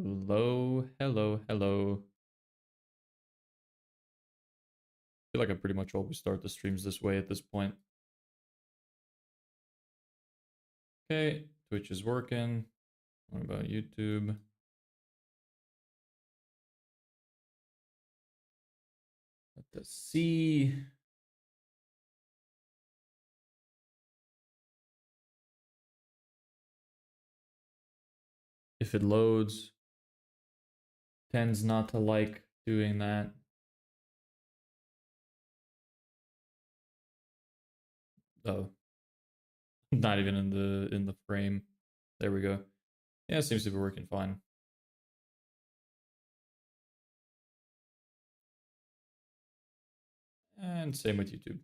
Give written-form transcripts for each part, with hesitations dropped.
Hello, hello, hello. I feel like I pretty much always start the streams this way at this point. Okay, Twitch is working. What about YouTube? Let's see. If it loads, tends not to like doing that. Oh, not even in the frame. There we go. Yeah, it seems to be working fine. And same with YouTube.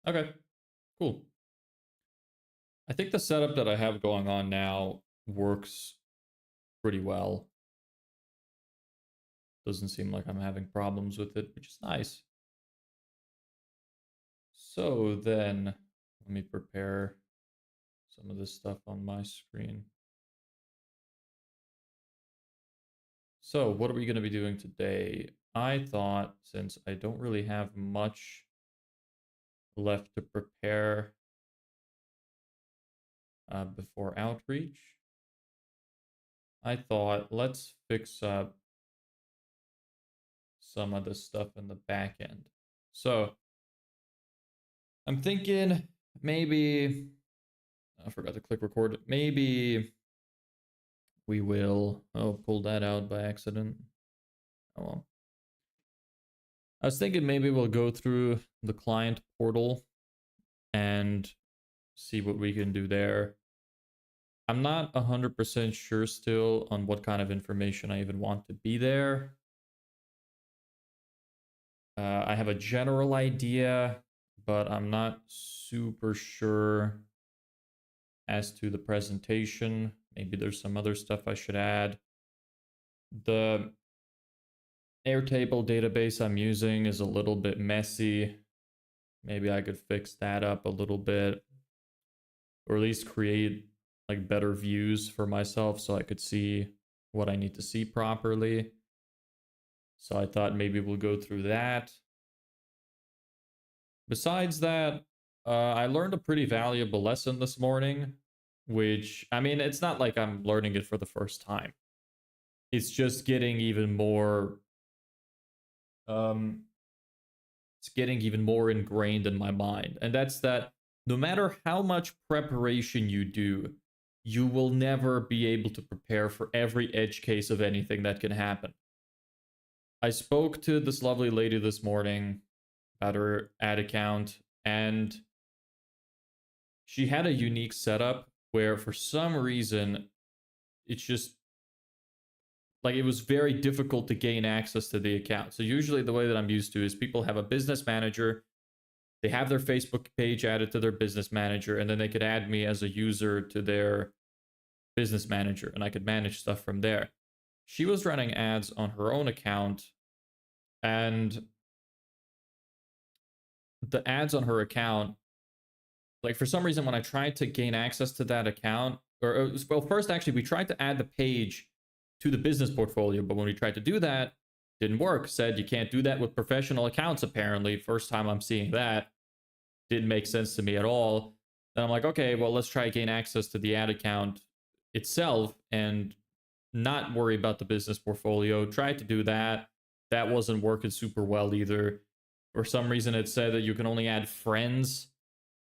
Okay, cool. I think the setup that I have going on now works pretty well. Doesn't seem like I'm having problems with it, which is nice. So then, let me prepare some of this stuff on my screen. So what are we going to be doing today? I thought, since I don't really have much left to prepare before outreach, I thought let's fix up some of the stuff in the back end. So I'm thinking maybe, I forgot to click record, maybe we will, pull that out by accident. Oh well. I was thinking maybe we'll go through the client portal and see what we can do there. I'm not 100% sure still on what kind of information I even want to be there. I have a general idea, but I'm not super sure as to the presentation. Maybe there's some other stuff I should add. The Airtable database I'm using is a little bit messy. Maybe I could fix that up a little bit, or at least create like better views for myself so I could see what I need to see properly. So I thought maybe we'll go through that. Besides that, I learned a pretty valuable lesson this morning, which, I mean, it's not like I'm learning it for the first time. It's just getting even more, it's getting even more ingrained in my mind. And that's that no matter how much preparation you do, you will never be able to prepare for every edge case of anything that can happen. I spoke to this lovely lady this morning about her ad account, and she had a unique setup where for some reason it's just like it was very difficult to gain access to the account. So usually the way that I'm used to is people have a business manager, they have their Facebook page added to their business manager, and then they could add me as a user to their business manager, and I could manage stuff from there. She was running ads on her own account, and the ads on her account, like for some reason when I tried to gain access to that account, or well, first actually we tried to add the page to the business portfolio, but when we tried to do that, didn't work. Said you can't do that with professional accounts apparently. First time I'm seeing that. Didn't make sense to me at all. Then I'm like, okay, well, let's try to gain access to the ad account itself and not worry about the business portfolio. Tried to do that. That wasn't working super well either. For some reason, it said that you can only add friends.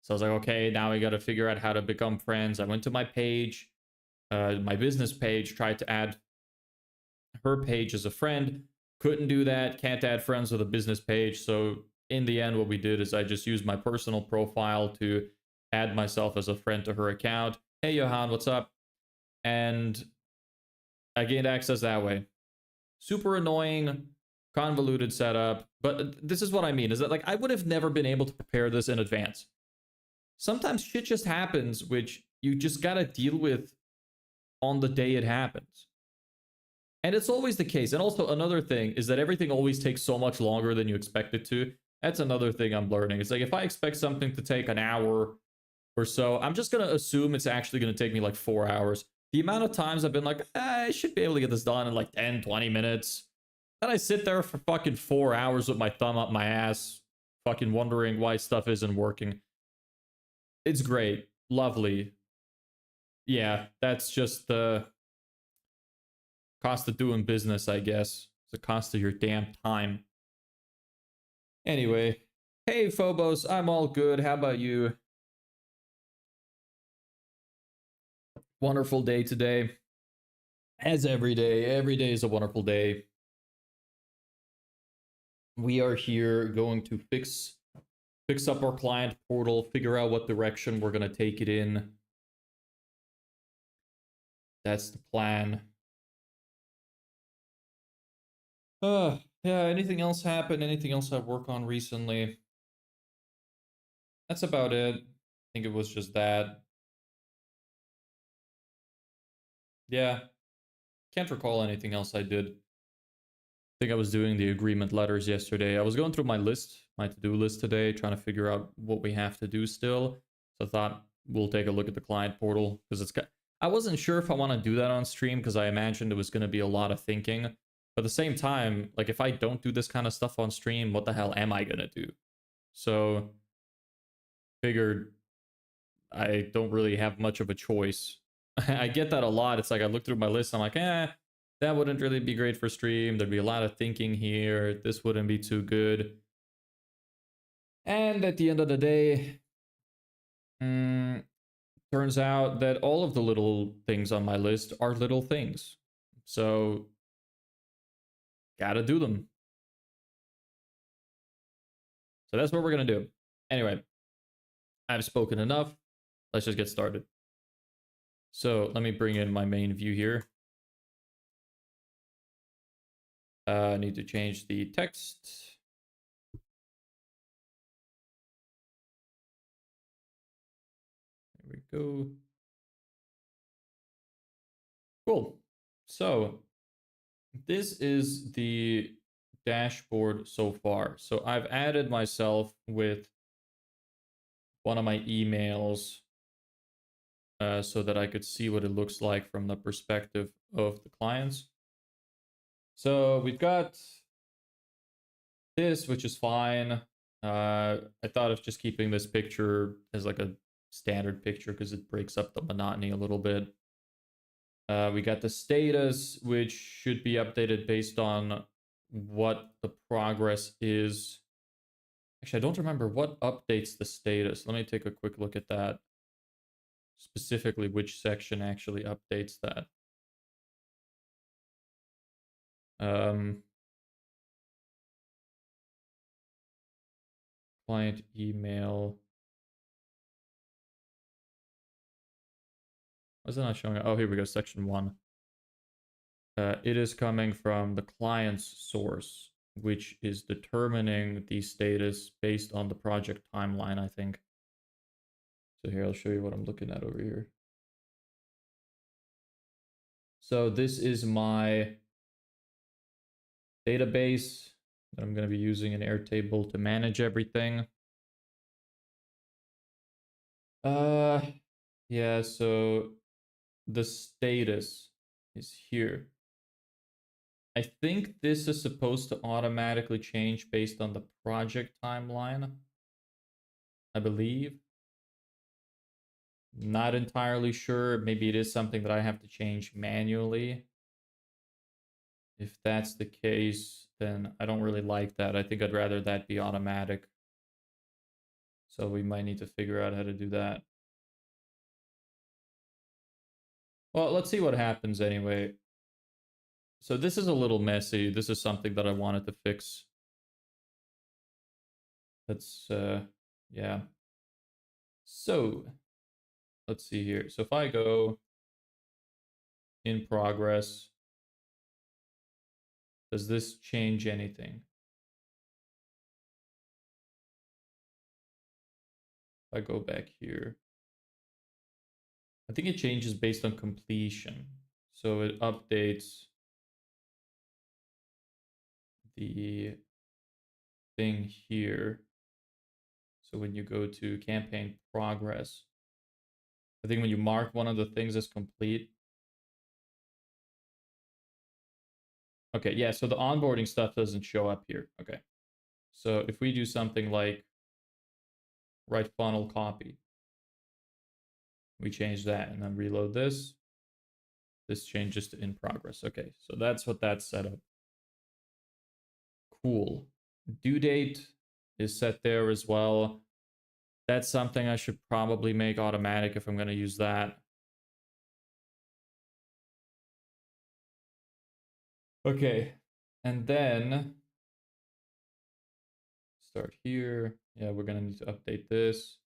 So I was like, okay, now we got to figure out how to become friends. I went to my page, my business page, tried to add her page as a friend. Couldn't do that. Can't add friends with a business page. So in the end, what we did is I just used my personal profile to add myself as a friend to her account. Hey, Johan, what's up? And I gained access that way. Super annoying, convoluted setup. But this is what I mean, is that like I would have never been able to prepare this in advance. Sometimes shit just happens, which you just gotta deal with on the day it happens. And it's always the case. And also another thing is that everything always takes so much longer than you expect it to. That's another thing I'm learning. It's like if I expect something to take an hour or so, I'm just going to assume it's actually going to take me like 4 hours. The amount of times I've been like, I should be able to get this done in like 10, 20 minutes. And I sit there for fucking 4 hours with my thumb up my ass, fucking wondering why stuff isn't working. It's great. Lovely. Yeah, that's just the cost of doing business, I guess. It's the cost of your damn time. Anyway, hey Phobos, I'm all good. How about you? Wonderful day today. As every day is a wonderful day. We are here going to fix up our client portal, figure out what direction we're going to take it in. That's the plan. Yeah, anything else happen? Anything else I've worked on recently? That's about it. I think it was just that. Yeah. Can't recall anything else I did. I think I was doing the agreement letters yesterday. I was going through my list, my to-do list today, trying to figure out what we have to do still. So I thought we'll take a look at the client portal because I wasn't sure if I want to do that on stream because I imagined it was going to be a lot of thinking. But at the same time, like if I don't do this kind of stuff on stream, what the hell am I going to do? So figured I don't really have much of a choice. I get that a lot. It's like I look through my list, I'm like, that wouldn't really be great for stream. There'd be a lot of thinking here. This wouldn't be too good. And at the end of the day, turns out that all of the little things on my list are little things. So, gotta do them. So that's what we're gonna do. Anyway, I've spoken enough. Let's just get started. So let me bring in my main view here. I need to change the text. There we go. Cool. So this is the dashboard so far. So I've added myself with one of my emails so that I could see what it looks like from the perspective of the clients. So we've got this, which is fine. I thought of just keeping this picture as like a standard picture because it breaks up the monotony a little bit. We got the status, which should be updated based on what the progress is. Actually, I don't remember what updates the status. Let me take a quick look at that. Specifically, which section actually updates that. Client email. Why is it not showing? Oh, here we go, section 1. It is coming from the client's source, which is determining the status based on the project timeline, I think. So here, I'll show you what I'm looking at over here. So this is my database that I'm going to be using in Airtable to manage everything. Yeah, so the status is here. I think this is supposed to automatically change based on the project timeline, I believe. Not entirely sure. Maybe it is something that I have to change manually. If that's the case, then I don't really like that. I think I'd rather that be automatic. So we might need to figure out how to do that. Well, let's see what happens anyway. So this is a little messy. This is something that I wanted to fix. That's, yeah. So, let's see here. So if I go in progress, does this change anything? If I go back here, I think it changes based on completion. So it updates the thing here. So when you go to campaign progress, I think when you mark one of the things as complete, Okay, yeah, so the onboarding stuff doesn't show up here. Okay. So if we do something like write funnel copy, we change that and then reload this. This changes to in progress. Okay, so that's what that's set up. Cool. Due date is set there as well. That's something I should probably make automatic if I'm going to use that. Okay, and then start here. Yeah, we're going to need to update this.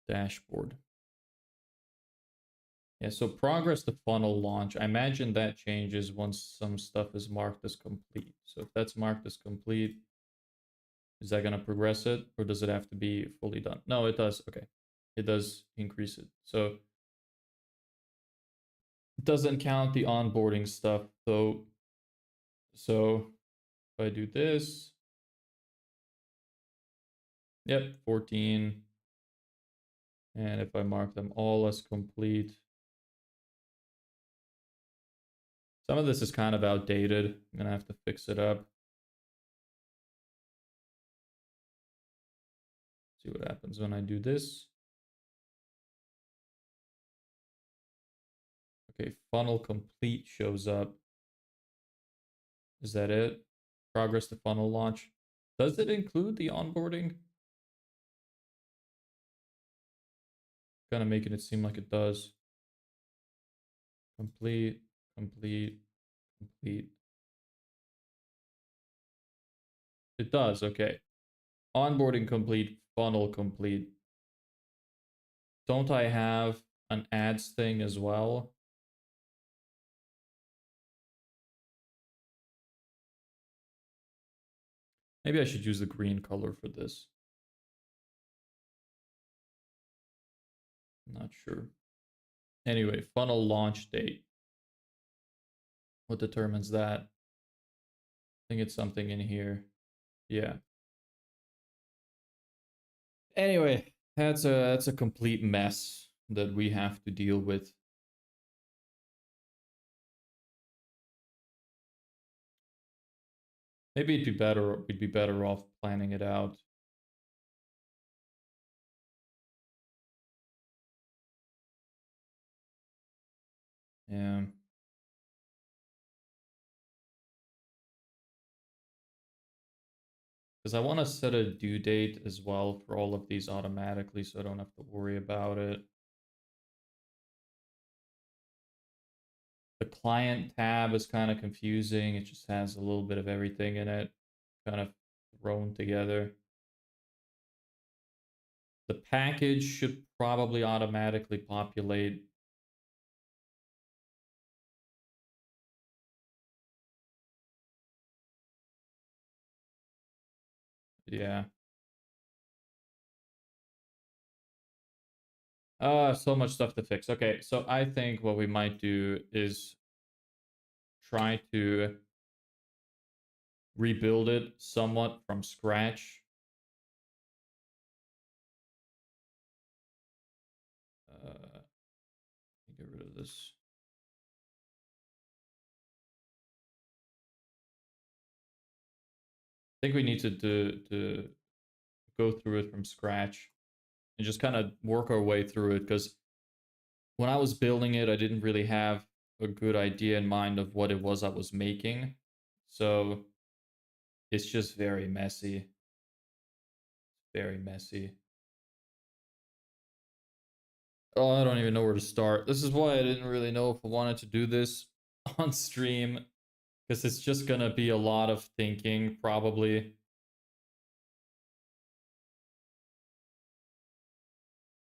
Dashboard. Yeah, so progress the funnel launch. I imagine that changes once some stuff is marked as complete. So if that's marked as complete, is that going to progress it or does it have to be fully done? No, it does. Okay. It does increase it. So it doesn't count the onboarding stuff though. So if I do this, yep, 14. And if I mark them all as complete, some of this is kind of outdated. I'm going to have to fix it up. See what happens when I do this. Okay, funnel complete shows up. Is that it? Progress to funnel launch. Does it include the onboarding? Kind of making it seem like it does. Complete, complete, complete. It does, okay. Onboarding complete, funnel complete. Don't I have an ads thing as well? Maybe I should use the green color for this. Not sure. Anyway, funnel launch date. What determines that? I think it's something in here. Yeah. Anyway, that's a complete mess that we have to deal with. Maybe we'd be better off planning it out. Yeah. Because I want to set a due date as well for all of these automatically so I don't have to worry about it. The client tab is kind of confusing. It just has a little bit of everything in it, kind of thrown together. The package should probably automatically populate. Yeah. So much stuff to fix. Okay, so I think what we might do is try to rebuild it somewhat from scratch. Get rid of this. I think we need to go through it from scratch and just kind of work our way through it because when I was building it, I didn't really have a good idea in mind of what it was I was making. So it's just very messy. Very messy. Oh, I don't even know where to start. This is why I didn't really know if I wanted to do this on stream because it's just gonna be a lot of thinking, probably.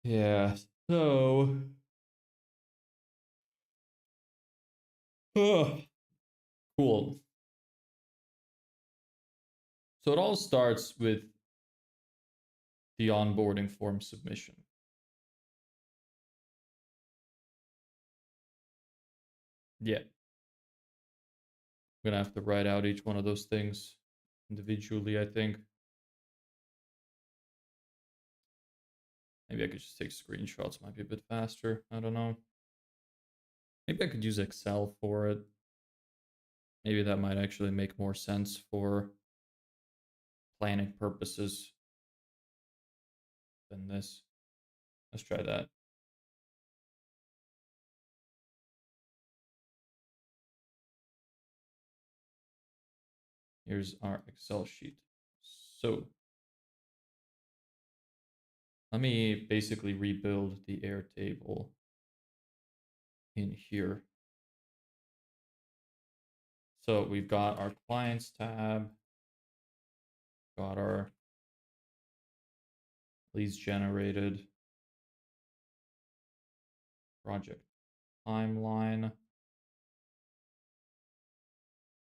Yeah, so cool. So it all starts with the onboarding form submission. Yeah. I'm gonna have to write out each one of those things individually, I think. Maybe I could just take screenshots, might be a bit faster. I don't know. Maybe I could use Excel for it. Maybe that might actually make more sense for planning purposes than this. Let's try that. Here's our Excel sheet. So let me basically rebuild the Airtable in here. So we've got our clients tab, got our leads generated, project timeline,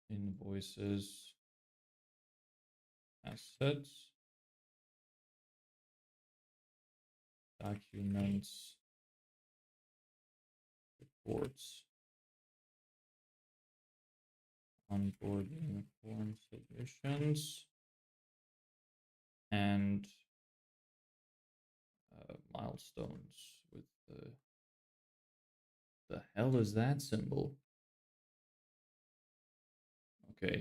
invoices, assets, documents, reports, onboarding form submissions, and milestones with the hell is that symbol? Okay.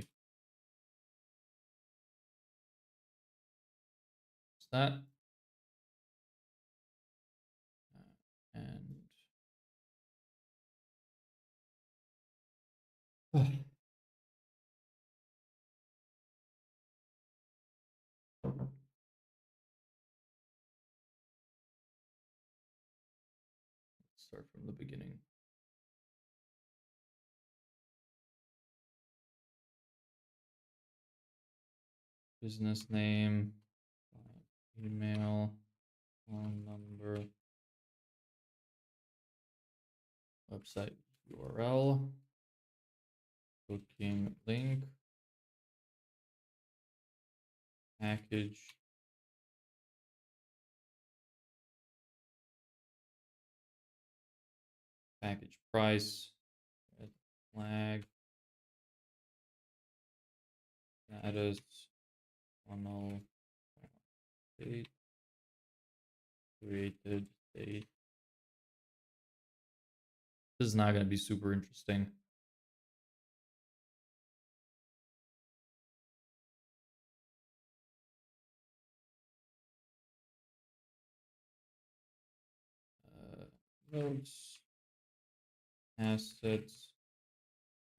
Is that? And start from the beginning. Business name, email, phone number, website URL, booking link, package, package price, red flag, status, funnel, date, created date. This is not going to be super interesting. Notes, assets,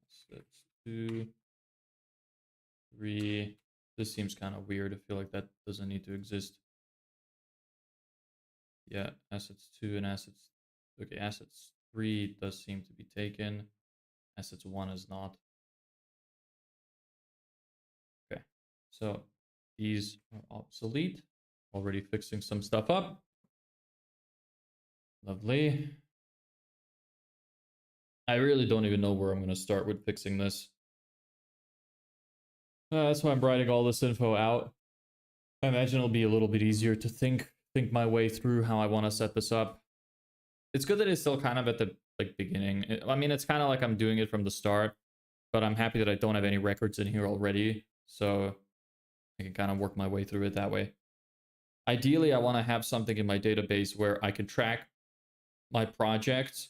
assets 2, 3. This seems kind of weird. I feel like that doesn't need to exist. Yeah, assets 2 and assets. Okay, assets 3 does seem to be taken. Assets 1 is not. Okay, so these are obsolete. Already fixing some stuff up. Lovely. I really don't even know where I'm going to start with fixing this. That's why I'm writing all this info out. I imagine it'll be a little bit easier to think my way through how I want to set this up. It's good that it's still kind of at the beginning. I mean, it's kind of like I'm doing it from the start, but I'm happy that I don't have any records in here already, so I can kind of work my way through it that way. Ideally, I want to have something in my database where I can track my projects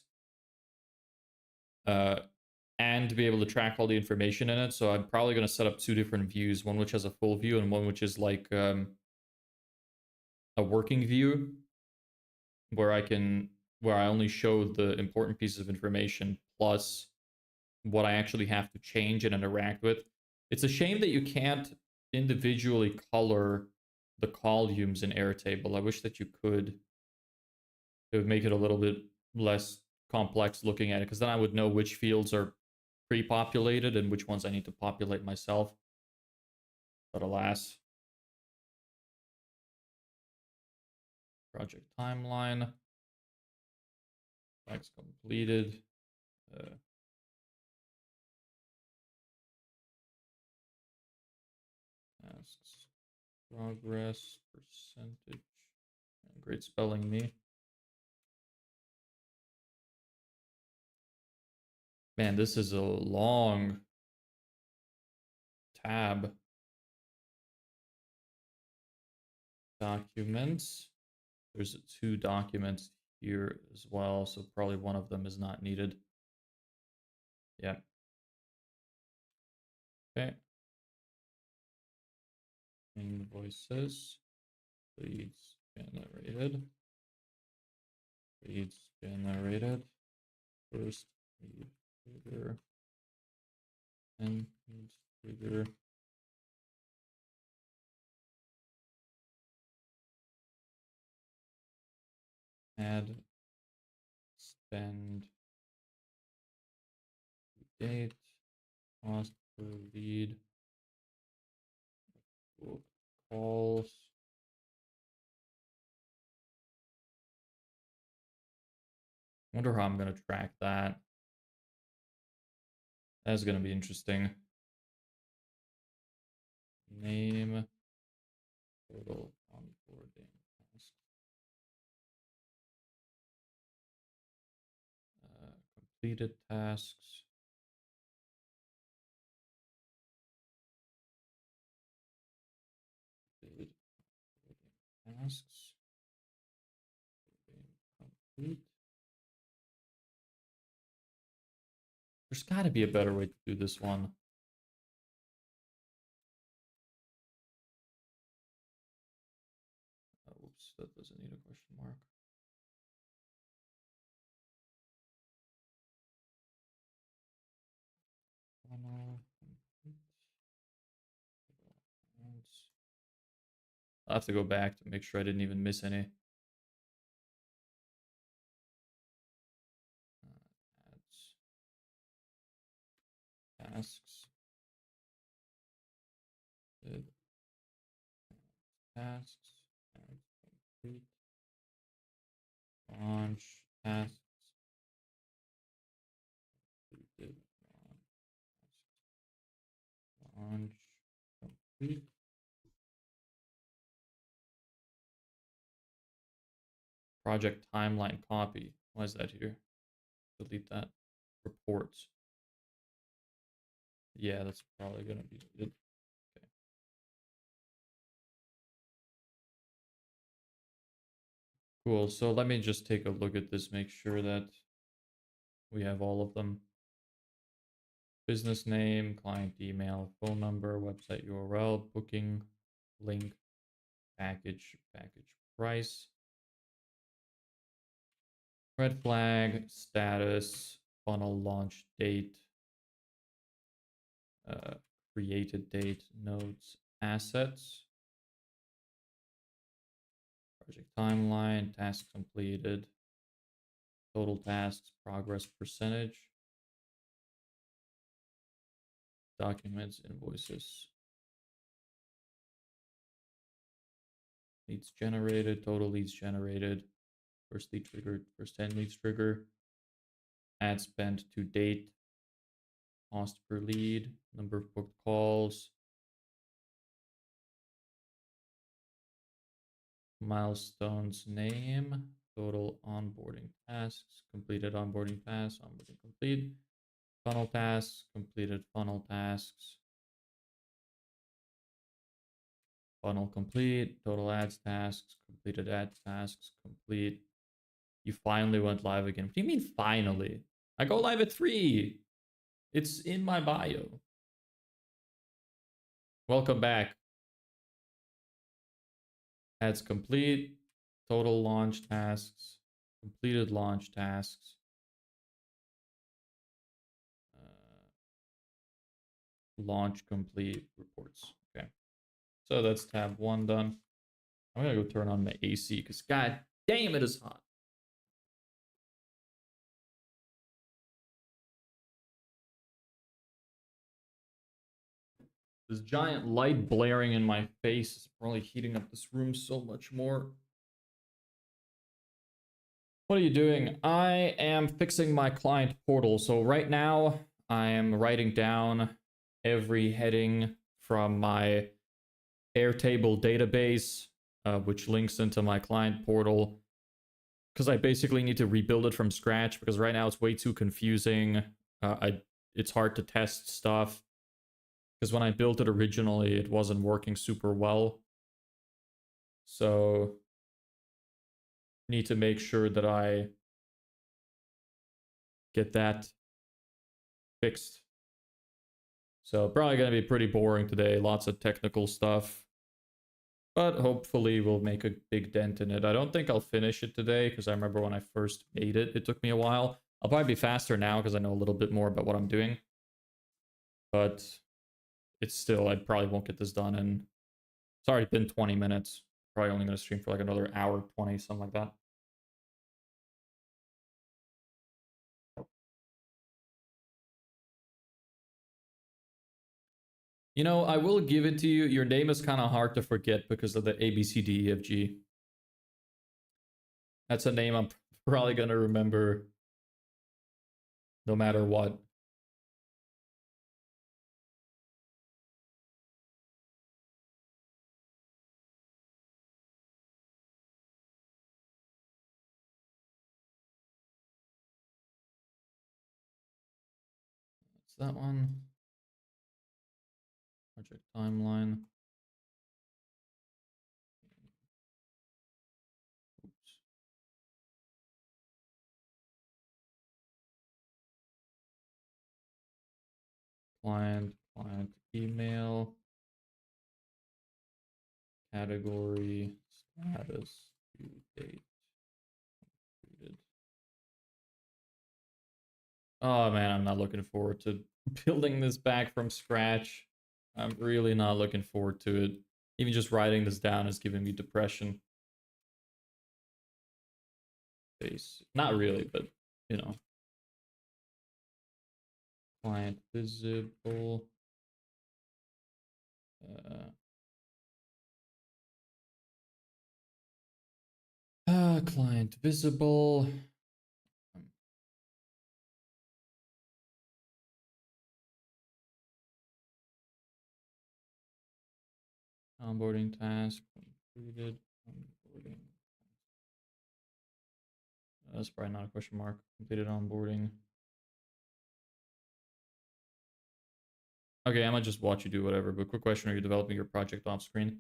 and be able to track all the information in it. So I'm probably going to set up 2 different views, one which has a full view and one which is like a working view where I only show the important pieces of information plus what I actually have to change and interact with. It's a shame that you can't individually color the columns in Airtable. I wish that you could. It would make it a little bit less complex looking at it, because then I would know which fields are pre-populated and which ones I need to populate myself. But alas. Project timeline. That's completed. Asks progress percentage. Great spelling, me. Man, this is a long tab. Documents. There's 2 documents here as well, so probably one of them is not needed. Yeah. Okay. Invoices. Leads generated. Leads generated. First lead trigger. And lead trigger. Add spend date. Cost per lead. Calls. Wonder how I'm gonna track that. That's gonna be interesting. Name. Total onboarding task. Completed tasks. Completed tasks. Complete. There's got to be a better way to do this one. Oops, that doesn't need a question mark. I'll have to go back to make sure I didn't even miss any. Ads. Tasks. Tasks. Complete. Launch. Tasks. Completed. Launch. Complete. Project timeline copy. Why is that here? Delete that. Reports. Yeah, that's probably gonna be it. Okay. Cool. So let me just take a look at this, make sure that we have all of them. Business name, client email, phone number, website URL, booking, link, package price, red flag, status, funnel launch date, created date, nodes, assets, project timeline, task completed, total tasks, progress percentage, documents, invoices, leads generated, total leads generated, first lead triggered, first 10 leads trigger, ad spend to date, cost per lead, number of booked calls, milestones name, total onboarding tasks, completed onboarding tasks, onboarding complete, funnel tasks, completed funnel tasks, funnel complete, total ads tasks, completed ads tasks, complete. You finally went live again. What do you mean finally? I go live at 3. It's in my bio. Welcome back. Ads complete, total launch tasks, completed launch tasks. Launch complete reports. Okay. So that's tab 1 done. I'm gonna go turn on my AC because god damn it is hot. This giant light blaring in my face is probably heating up this room so much more. What are you doing? I am fixing my client portal. So right now I am writing down every heading from my Airtable database, which links into my client portal. Because I basically need to rebuild it from scratch because right now it's way too confusing. It's hard to test stuff. Because when I built it originally, it wasn't working super well. So need to make sure that I get that fixed. So probably going to be pretty boring today. Lots of technical stuff. But hopefully we'll make a big dent in it. I don't think I'll finish it today because I remember when I first made it, it took me a while. I'll probably be faster now because I know a little bit more about what I'm doing. But it's still, I probably won't get this done. And it's already been 20 minutes. Probably only going to stream for like another hour, 20, something like that. You know, I will give it to you. Your name is kind of hard to forget because of the A, B, C, D, E, F, G. That's a name I'm probably going to remember no matter what. What's that one? Project timeline. Oops. Client email. Category, status, due date. Completed. Oh man, I'm not looking forward to building this back from scratch. I'm really not looking forward to it. Even just writing this down is giving me depression. Not really, but you know. Client visible. Client visible. Onboarding task completed. Onboarding. That's probably not a question mark. Completed onboarding. Okay, I'm gonna just watch you do whatever. But quick question: are you developing your project off screen?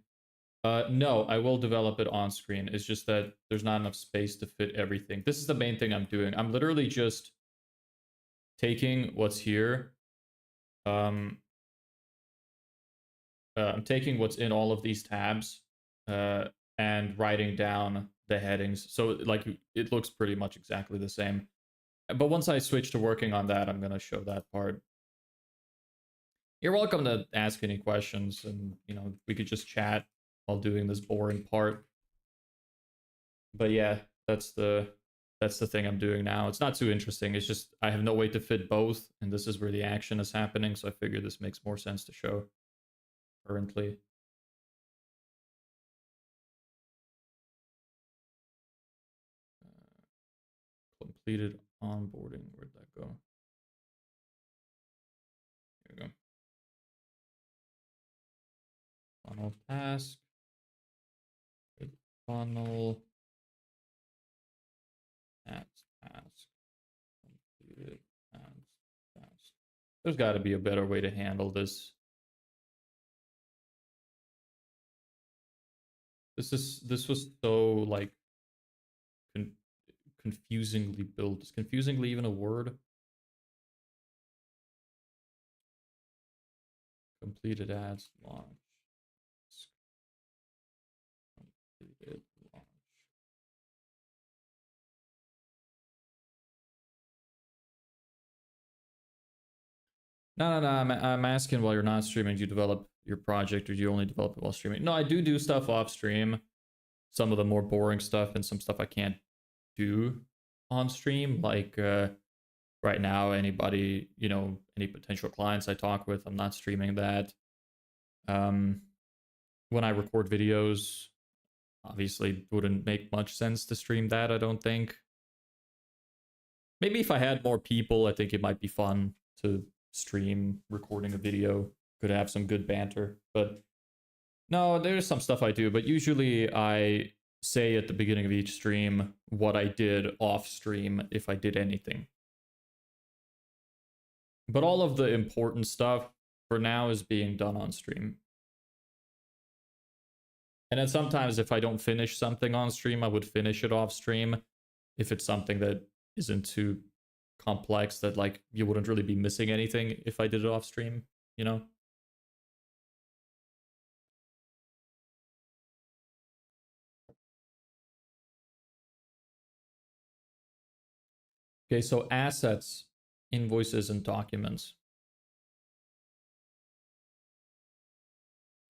No, I will develop it on screen. It's just that there's not enough space to fit everything. This is the main thing I'm doing. I'm literally just taking what's here. I'm taking what's in all of these tabs and writing down the headings. So like it looks pretty much exactly the same. But once I switch to working on that, I'm gonna show that part. You're welcome to ask any questions, and you know we could just chat while doing this boring part. But yeah, that's the thing I'm doing now. It's not too interesting. It's just I have no way to fit both, and this is where the action is happening. So I figure this makes more sense to show currently. Completed onboarding. Where'd that go? Here we go. Funnel task. Funnel. Ads task. Completed ads task. There's got to be a better way to handle this. This was so like confusingly built. Is confusingly even a word? Completed ads launch. Completed launch. No. I'm asking while you're not streaming, do you develop your project or do you only develop it while streaming? No, I do stuff off stream. Some of the more boring stuff and some stuff I can't do on stream. Like right now, anybody, you know, any potential clients I talk with, I'm not streaming that. When I record videos, obviously wouldn't make much sense to stream that, I don't think. Maybe if I had more people, I think it might be fun to stream recording a video. Could have some good banter. But no, there's some stuff I do, but usually I say at the beginning of each stream what I did off stream if I did anything. But all of the important stuff for now is being done on stream. And then sometimes if I don't finish something on stream, I would finish it off stream if it's something that isn't too complex that like you wouldn't really be missing anything if I did it off stream, you know? Okay, so assets, invoices, and documents.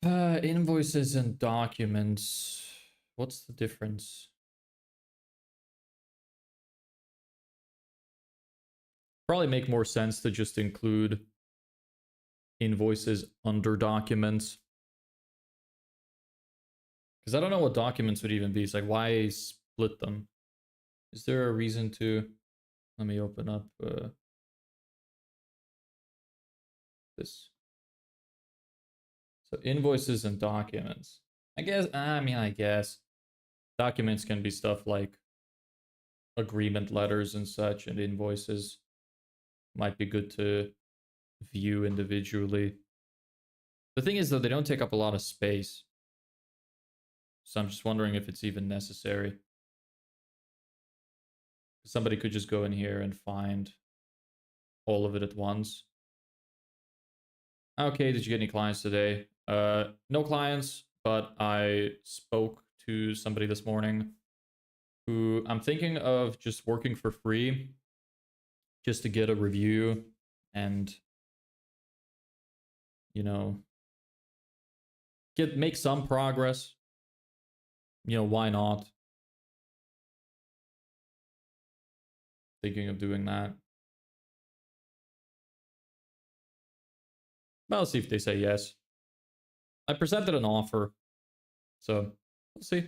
Invoices and documents. What's the difference? Probably make more sense to just include invoices under documents. Because I don't know what documents would even be. It's like, why split them? Is there a reason to... Let me open up this. So invoices and documents. I guess documents can be stuff like agreement letters and such, and invoices might be good to view individually. The thing is, though, they don't take up a lot of space. So I'm just wondering if it's even necessary. Somebody could just go in here and find all of it at once. Okay, did you get any clients today? No clients, but I spoke to somebody this morning who I'm thinking of just working for free just to get a review and, you know, make some progress. You know, why not? Thinking of doing that. Well, I'll see if they say yes. I presented an offer, so we'll see.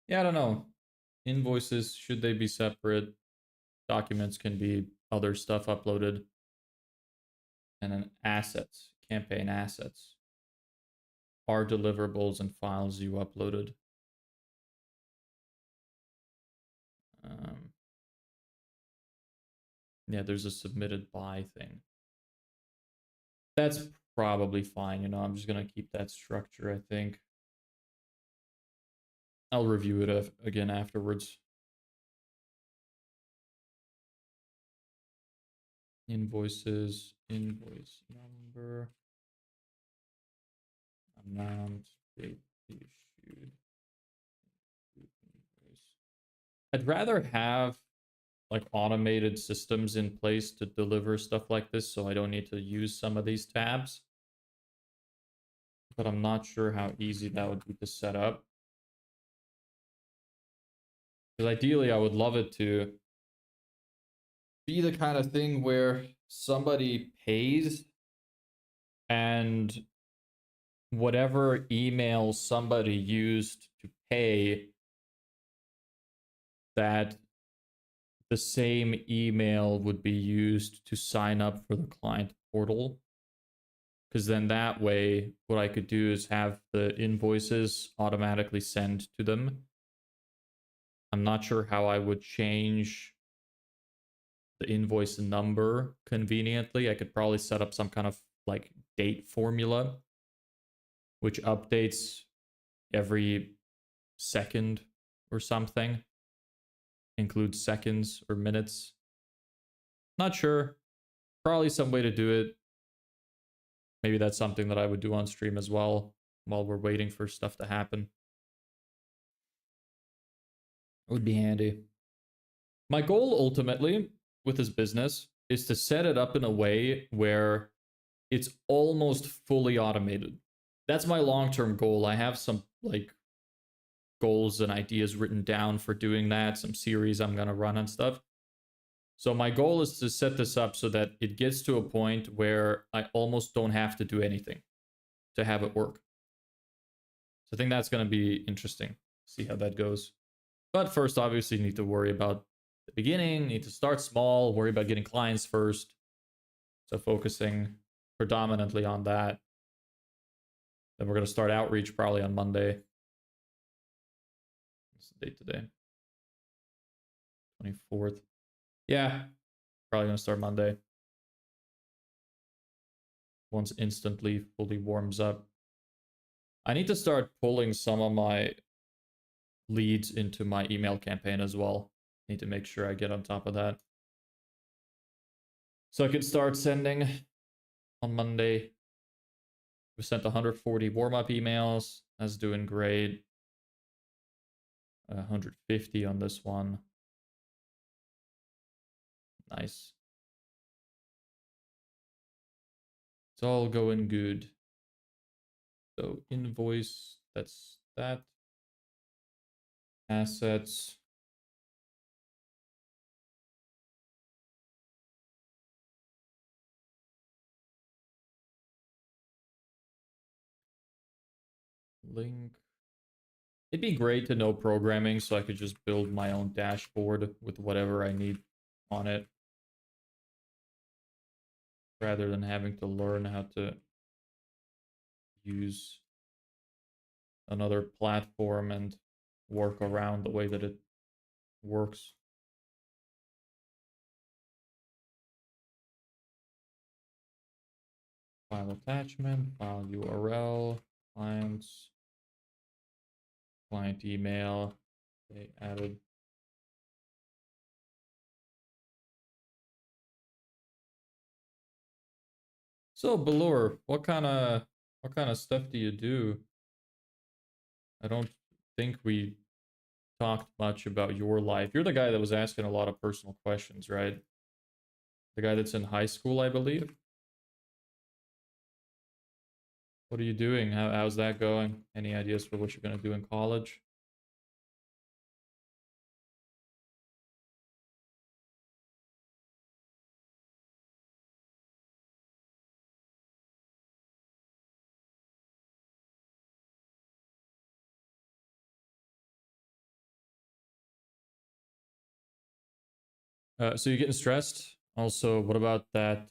Yeah, I don't know. Invoices, should they be separate? Documents can be other stuff uploaded. And then assets, campaign assets, are deliverables and files you uploaded. Yeah, there's a submitted by thing. That's probably fine, you know, I'm just gonna keep that structure, I think. I'll review it again afterwards. Invoices, invoice number, amount, date issued. I'd rather have like automated systems in place to deliver stuff like this, so I don't need to use some of these tabs. But I'm not sure how easy that would be to set up. Because ideally, I would love it to be the kind of thing where somebody pays and whatever email somebody used to pay, that the same email would be used to sign up for the client portal. Because then that way, what I could do is have the invoices automatically sent to them. I'm not sure how I would change the invoice number conveniently. I could probably set up some kind of like date formula, which updates every second or something. Includes seconds or minutes. Not sure. Probably some way to do it. Maybe that's something that I would do on stream as well while we're waiting for stuff to happen. It would be handy. My goal ultimately with this business is to set it up in a way where it's almost fully automated. That's my long-term goal. I have some like goals and ideas written down for doing that, some series I'm going to run and stuff. So my goal is to set this up so that it gets to a point where I almost don't have to do anything to have it work. So I think that's going to be interesting. See how that goes. But first, obviously, you need to worry about the beginning, need to start small, worry about getting clients first. So focusing predominantly on that. Then we're going to start outreach probably on Monday. What's the date today? 24th. Yeah, probably going to start Monday. Once Instantly fully warms up. I need to start pulling some of my leads into my email campaign as well. Need to make sure I get on top of that. So I could start sending on Monday. We sent 140 warm-up emails. That's doing great. 150 on this one. Nice. It's all going good. So invoice, that's that. Assets. Link. It'd be great to know programming so I could just build my own dashboard with whatever I need on it, rather than having to learn how to use another platform and work around the way that it works. File attachment, file URL, clients, client email. Okay, added. So Balor, what kind of stuff do you do? I don't think we talked much about your life. You're the guy that was asking a lot of personal questions, right? The guy that's in high school, I believe. What are you doing? How's that going? Any ideas for what you're gonna do in college? So you're getting stressed? Also, what about that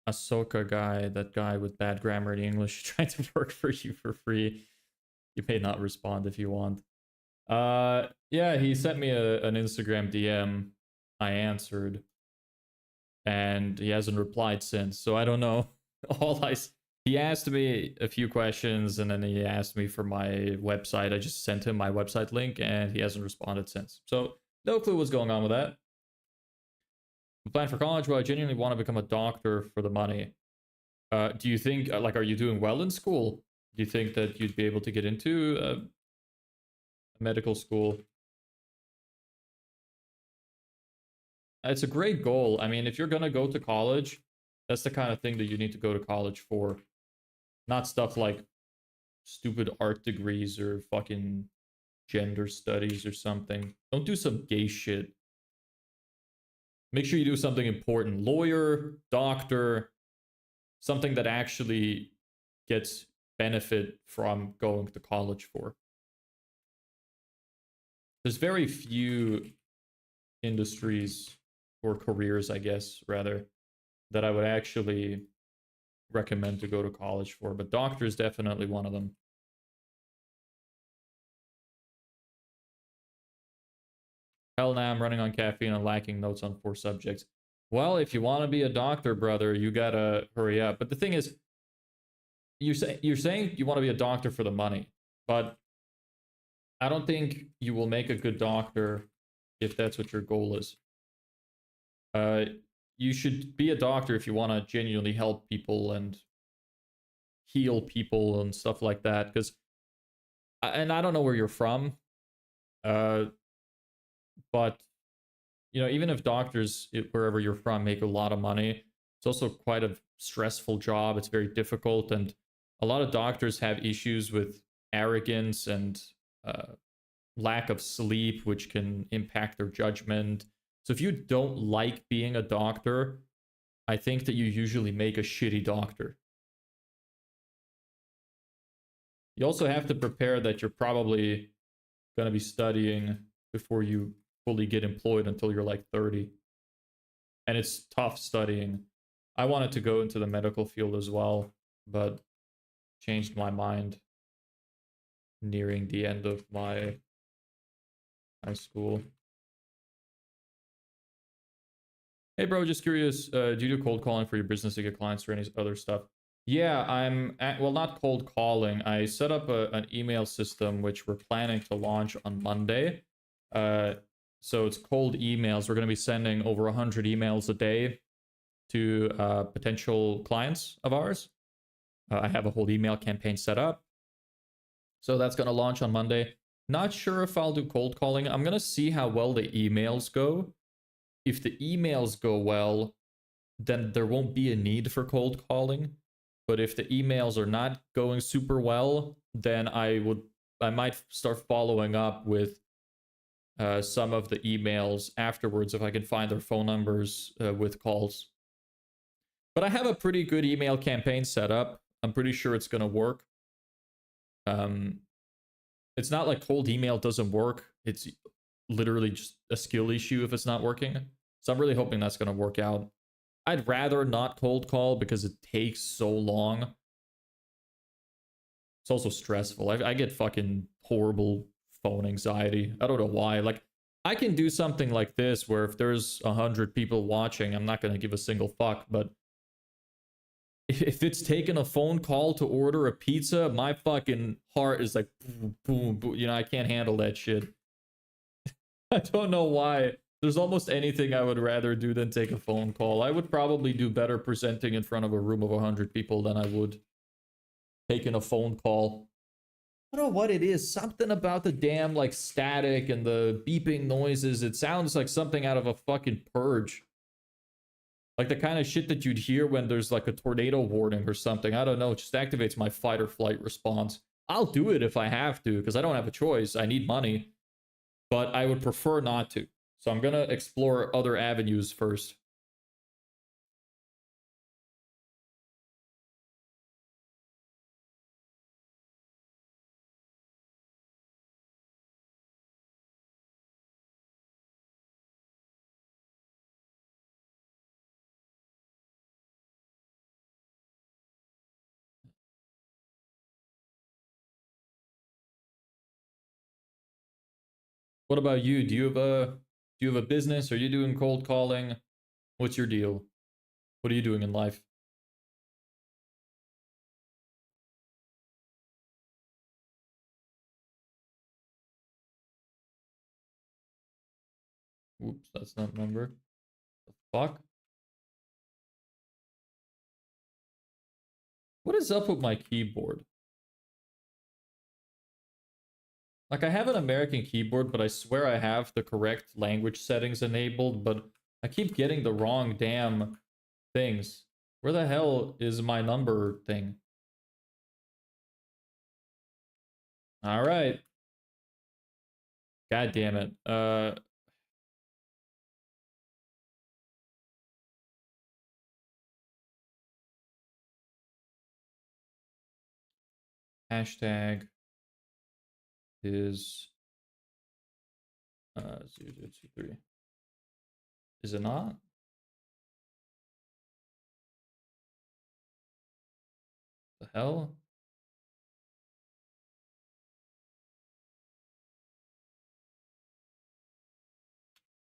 Ahsoka guy, that guy with bad grammar in English trying to work for you for free? You may not respond if you want. Yeah, he sent me an Instagram DM. I answered, and he hasn't replied since. So I don't know. He asked me a few questions, and then he asked me for my website. I just sent him my website link, and he hasn't responded since. So no clue what's going on with that. Plan for college? Well, I genuinely want to become a doctor for the money. Do you think, like, are you doing well in school? Do you think that you'd be able to get into a medical school? It's a great goal. I mean, if you're going to go to college, that's the kind of thing that you need to go to college for. Not stuff like stupid art degrees or fucking gender studies or something. Don't do some gay shit. Make sure you do something important. Lawyer, doctor, something that actually gets benefit from going to college for. There's very few industries or careers, I guess, rather, that I would actually recommend to go to college for, but doctor is definitely one of them. Hell now, I'm running on caffeine and lacking notes on 4 subjects. Well, if you want to be a doctor, brother, you gotta hurry up. But the thing is, you're saying you want to be a doctor for the money, but I don't think you will make a good doctor if that's what your goal is. You should be a doctor if you want to genuinely help people and heal people and stuff like that. Because, and I don't know where you're from, but you know, even if doctors wherever you're from make a lot of money, it's also quite a stressful job. It's very difficult, and a lot of doctors have issues with arrogance and lack of sleep, which can impact their judgment. So if you don't like being a doctor, I think that you usually make a shitty doctor. You also have to prepare that you're probably going to be studying before you fully get employed until you're like 30. And it's tough studying. I wanted to go into the medical field as well, but changed my mind nearing the end of my high school. Hey bro, just curious, do you do cold calling for your business to get clients or any other stuff? Yeah, well, not cold calling. I set up an email system which we're planning to launch on Monday. Uh, so it's cold emails. We're going to be sending over 100 emails a day to potential clients of ours. I have a whole email campaign set up. So that's going to launch on Monday. Not sure if I'll do cold calling. I'm going to see how well the emails go. If the emails go well, then there won't be a need for cold calling. But if the emails are not going super well, then I might start following up with some of the emails afterwards if I can find their phone numbers with calls. But I have a pretty good email campaign set up. I'm pretty sure it's going to work. It's not like cold email doesn't work. It's literally just a skill issue if it's not working. So I'm really hoping that's going to work out. I'd rather not cold call because it takes so long. It's also stressful. I get fucking horrible phone anxiety. I don't know why. Like, I can do something like this where if there's 100 people watching, I'm not going to give a single fuck. But if it's taking a phone call to order a pizza, my fucking heart is like, boom, boom, boom. You know, I can't handle that shit. I don't know why. There's almost anything I would rather do than take a phone call. I would probably do better presenting in front of a room of 100 people than I would taking a phone call. I don't know what it is. Something about the damn like static and the beeping noises. It sounds like something out of a fucking Purge. Like the kind of shit that you'd hear when there's like a tornado warning or something. I don't know. It just activates my fight or flight response. I'll do it if I have to because I don't have a choice. I need money. But I would prefer not to. So I'm going to explore other avenues first. What about you? Do you have a business? Are you doing cold calling? What's your deal? What are you doing in life? Oops, that's not number. The fuck? What is up with my keyboard? Like, I have an American keyboard, but I swear I have the correct language settings enabled, but I keep getting the wrong damn things. Where the hell is my number thing? All right. God damn it. Hashtag is 0023. Is it not? The hell?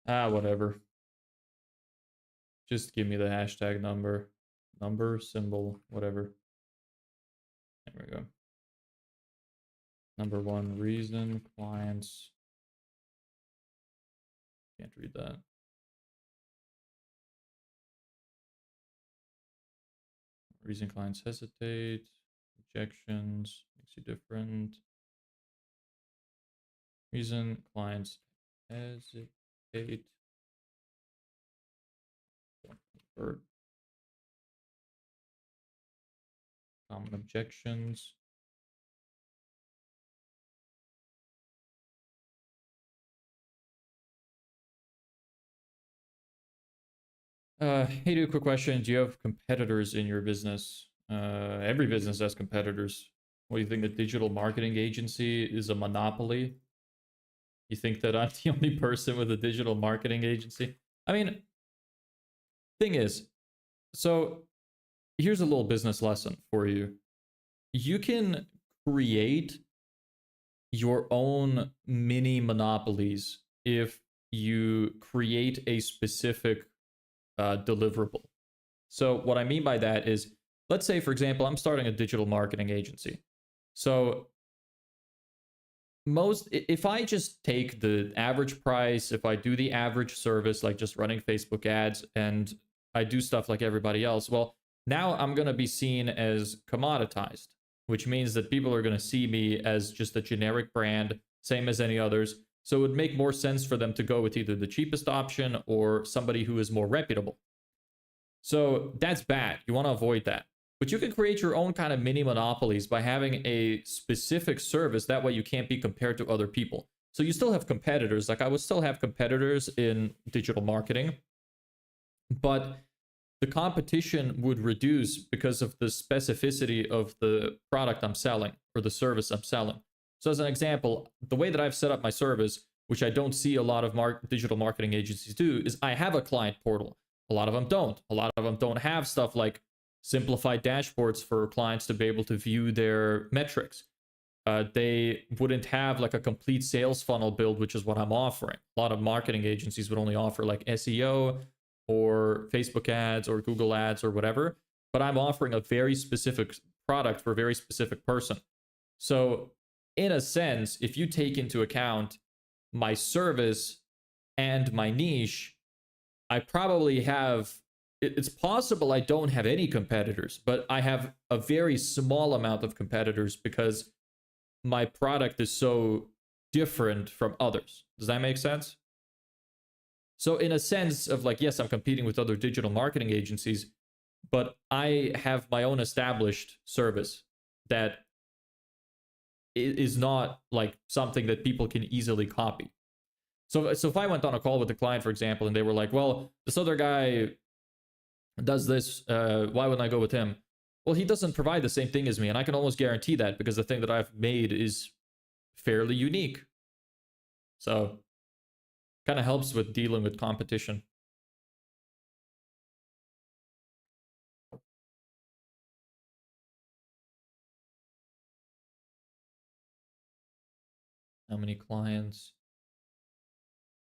Ah, whatever. Just give me the hashtag number. Number, symbol, whatever. There we go. Number one reason clients. Can't read that. Reason clients hesitate. Objections. Makes you different. Reason clients hesitate. Don't convert. Common objections. Hey, do a quick question. Do you have competitors in your business? Every business has competitors. What do you think? The digital marketing agency is a monopoly? You think that I'm the only person with a digital marketing agency? I mean, thing is, so here's a little business lesson for you. You can create your own mini monopolies if you create a specific deliverable. So what I mean by that is, let's say, for example, I'm starting a digital marketing agency. So if I just take the average price, if I do the average service, like just running Facebook ads, and I do stuff like everybody else, well, now I'm going to be seen as commoditized, which means that people are going to see me as just a generic brand, same as any others. So it would make more sense for them to go with either the cheapest option or somebody who is more reputable. So that's bad. You want to avoid that. But you can create your own kind of mini monopolies by having a specific service. That way you can't be compared to other people. So you still have competitors. Like I would still have competitors in digital marketing, but the competition would reduce because of the specificity of the product I'm selling or the service I'm selling. So as an example, the way that I've set up my service, which I don't see a lot of digital marketing agencies do, is I have a client portal. A lot of them don't. A lot of them don't have stuff like simplified dashboards for clients to be able to view their metrics. They wouldn't have like a complete sales funnel build, which is what I'm offering. A lot of marketing agencies would only offer like SEO or Facebook ads or Google ads or whatever, but I'm offering a very specific product for a very specific person. So in a sense, if you take into account my service and my niche, I probably have, it's possible I don't have any competitors, but I have a very small amount of competitors because my product is so different from others. Does that make sense? So in a sense of like, yes, I'm competing with other digital marketing agencies, but I have my own established service that is not like something that people can easily copy. So if I went on a call with a client, for example, and they were like, well, this other guy does this, why wouldn't I go with him? Well, he doesn't provide the same thing as me, and I can almost guarantee that because the thing that I've made is fairly unique. So kind of helps with dealing with competition. How many clients?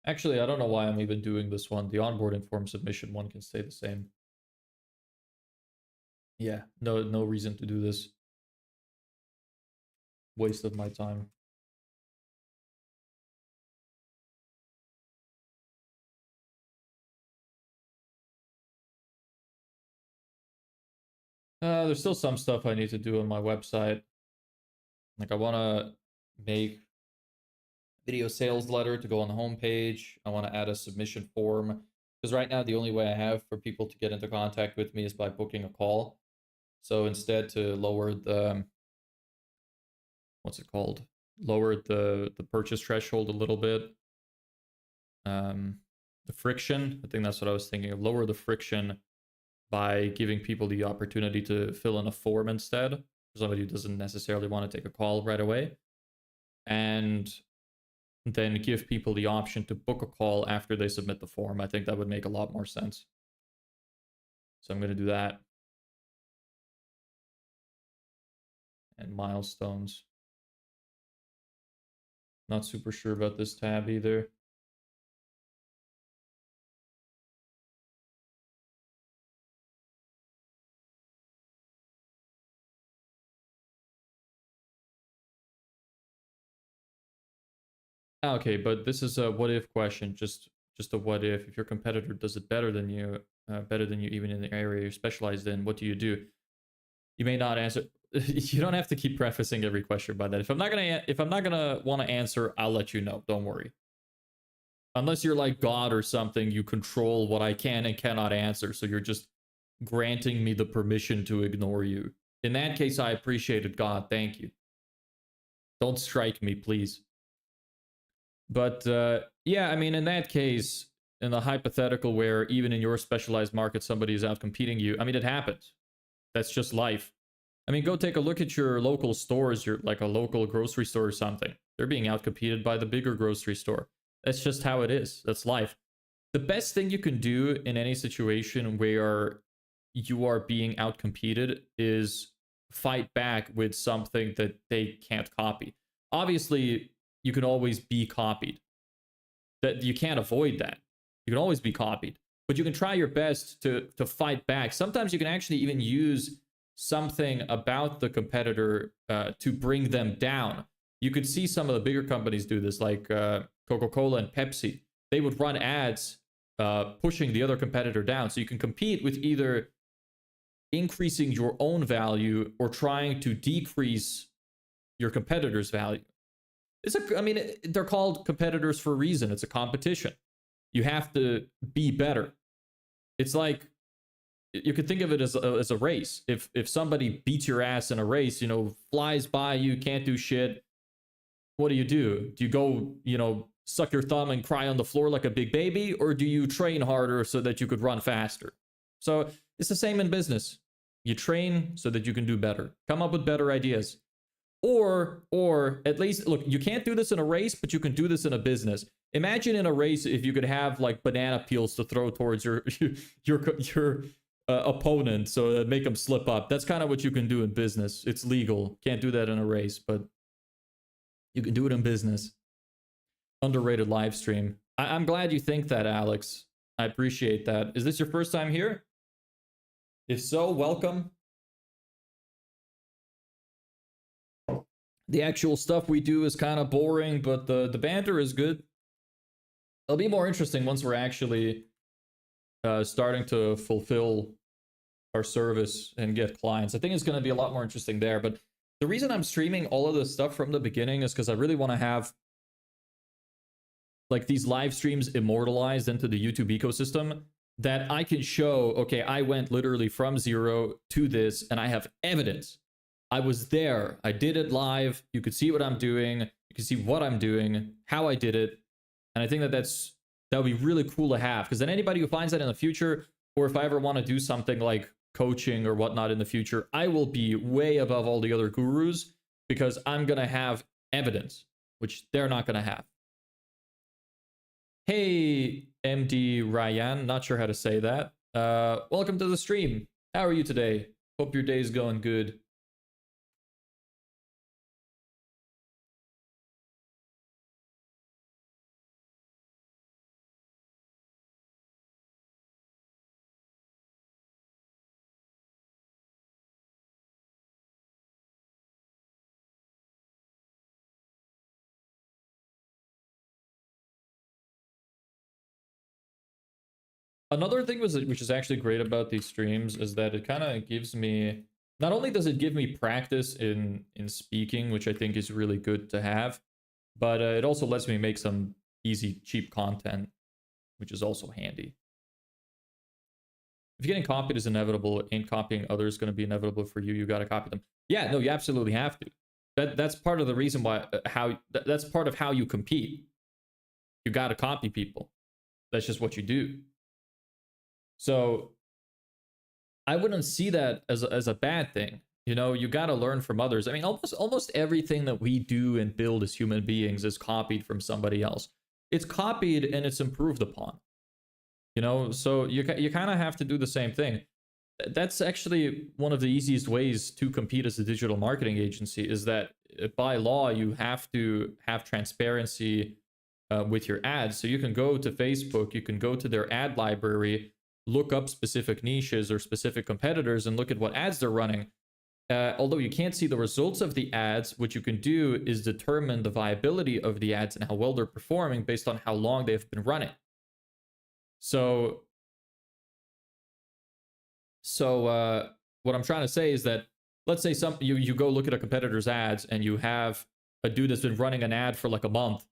Actually, I don't know why I'm even doing this one. The onboarding form submission one can stay the same. Yeah, no reason to do this. Waste of my time. There's still some stuff I need to do on my website. Like I want to make video sales letter to go on the homepage. I want to add a submission form because right now the only way I have for people to get into contact with me is by booking a call. So instead, to lower the lower the purchase threshold a little bit, the friction, I think that's what I was thinking of, lower the friction by giving people the opportunity to fill in a form instead for somebody who doesn't necessarily want to take a call right away, and then give people the option to book a call after they submit the form. I think that would make a lot more sense. So I'm going to do that. And milestones. Not super sure about this tab either. Okay, but this is a what if question. Just a what if your competitor does it better than you even in the area you're specialized in, what do you do? You may not answer. You don't have to keep prefacing every question by that. If I'm not gonna want to answer, I'll let you know. Don't worry. Unless you're like God or something, you control what I can and cannot answer, so you're just granting me the permission to ignore you. In that case, I appreciate it, God. Thank you. Don't strike me, please. But yeah, I mean, in that case, in the hypothetical where even in your specialized market, somebody is out competing you, I mean, it happens. That's just life. I mean, go take a look at your local stores, your like a local grocery store or something. They're being outcompeted by the bigger grocery store. That's just how it is. That's life. The best thing you can do in any situation where you are being outcompeted is fight back with something that they can't copy. Obviously, you can always be copied. That you can't avoid that. You can always be copied, but you can try your best to fight back. Sometimes you can actually even use something about the competitor to bring them down. You could see some of the bigger companies do this, like Coca-Cola and Pepsi. They would run ads pushing the other competitor down. So you can compete with either increasing your own value or trying to decrease your competitor's value. I mean, they're called competitors for a reason. It's a competition. You have to be better. It's like, you could think of it as a race. If somebody beats your ass in a race, flies by you, can't do shit, what do? Do you go, suck your thumb and cry on the floor like a big baby? Or do you train harder so that you could run faster? So it's the same in business. You train so that you can do better. Come up with better ideas. Or at least, look, you can't do this in a race, but you can do this in a business. Imagine in a race if you could have like banana peels to throw towards your opponent so that make them slip up. That's kind of what you can do in business. It's legal. Can't do that in a race, but you can do it in business. Underrated live stream. I'm glad you think that, Alex. I appreciate that. Is this your first time here? If so, welcome. The actual stuff we do is kind of boring, but the banter is good. It'll be more interesting once we're actually starting to fulfill our service and get clients. I think it's going to be a lot more interesting there. But the reason I'm streaming all of this stuff from the beginning is because I really want to have like these live streams immortalized into the YouTube ecosystem, that I can show, okay, I went literally from zero to this and I have evidence. I was there. I did it live. You could see what I'm doing. You can see what I'm doing, how I did it. And I think that would be really cool to have, because then anybody who finds that in the future, or if I ever want to do something like coaching or whatnot in the future, I will be way above all the other gurus because I'm going to have evidence, which they're not going to have. Hey, MD Ryan, not sure how to say that. Welcome to the stream. How are you today? Hope your day's going good. Another thing which is actually great about these streams is that it kind of gives me, not only does it give me practice in speaking, which I think is really good to have, but it also lets me make some easy, cheap content, which is also handy. If getting copied is inevitable, ain't copying others going to be inevitable for you? You got to copy them. Yeah, no, you absolutely have to. That's part of the reason why, that's part of how you compete. You got to copy people. That's just what you do. So I wouldn't see that as a bad thing. You got to learn from others. I mean, almost everything that we do and build as human beings is copied from somebody else. It's copied and it's improved upon. So you kind of have to do the same thing. That's actually one of the easiest ways to compete as a digital marketing agency, is that by law you have to have transparency with your ads. So you can go to Facebook, you can go to their ad library, look up specific niches or specific competitors and look at what ads they're running. Although you can't see the results of the ads, what you can do is determine the viability of the ads and how well they're performing based on how long they've been running. So what I'm trying to say is that, let's say you go look at a competitor's ads and you have a dude that's been running an ad for like a month.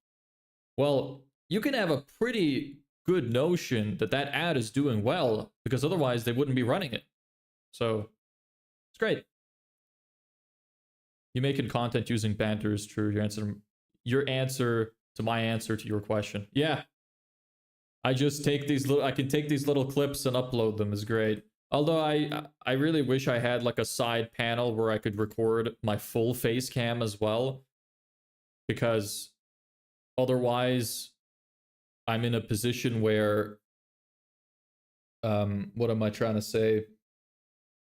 Well, you can have a pretty good notion that ad is doing well, because otherwise they wouldn't be running it. So it's great. You making content using banter is true. Your answer to my answer to your question. Yeah. I just take I can take these little clips and upload them. Is great. Although I really wish I had like a side panel where I could record my full face cam as well, because otherwise I'm in a position where, what am I trying to say?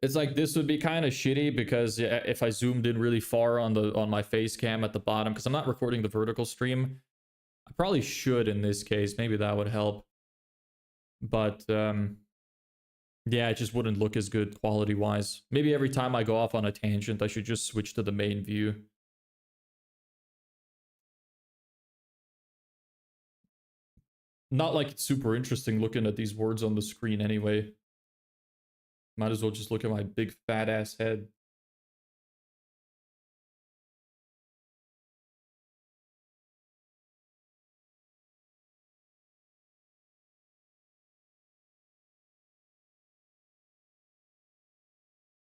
It's like, this would be kind of shitty, because if I zoomed in really far on my face cam at the bottom, because I'm not recording the vertical stream. I probably should in this case. Maybe that would help. But Yeah, it just wouldn't look as good quality-wise. Maybe every time I go off on a tangent, I should just switch to the main view. Not like it's super interesting looking at these words on the screen anyway. Might as well just look at my big fat ass head.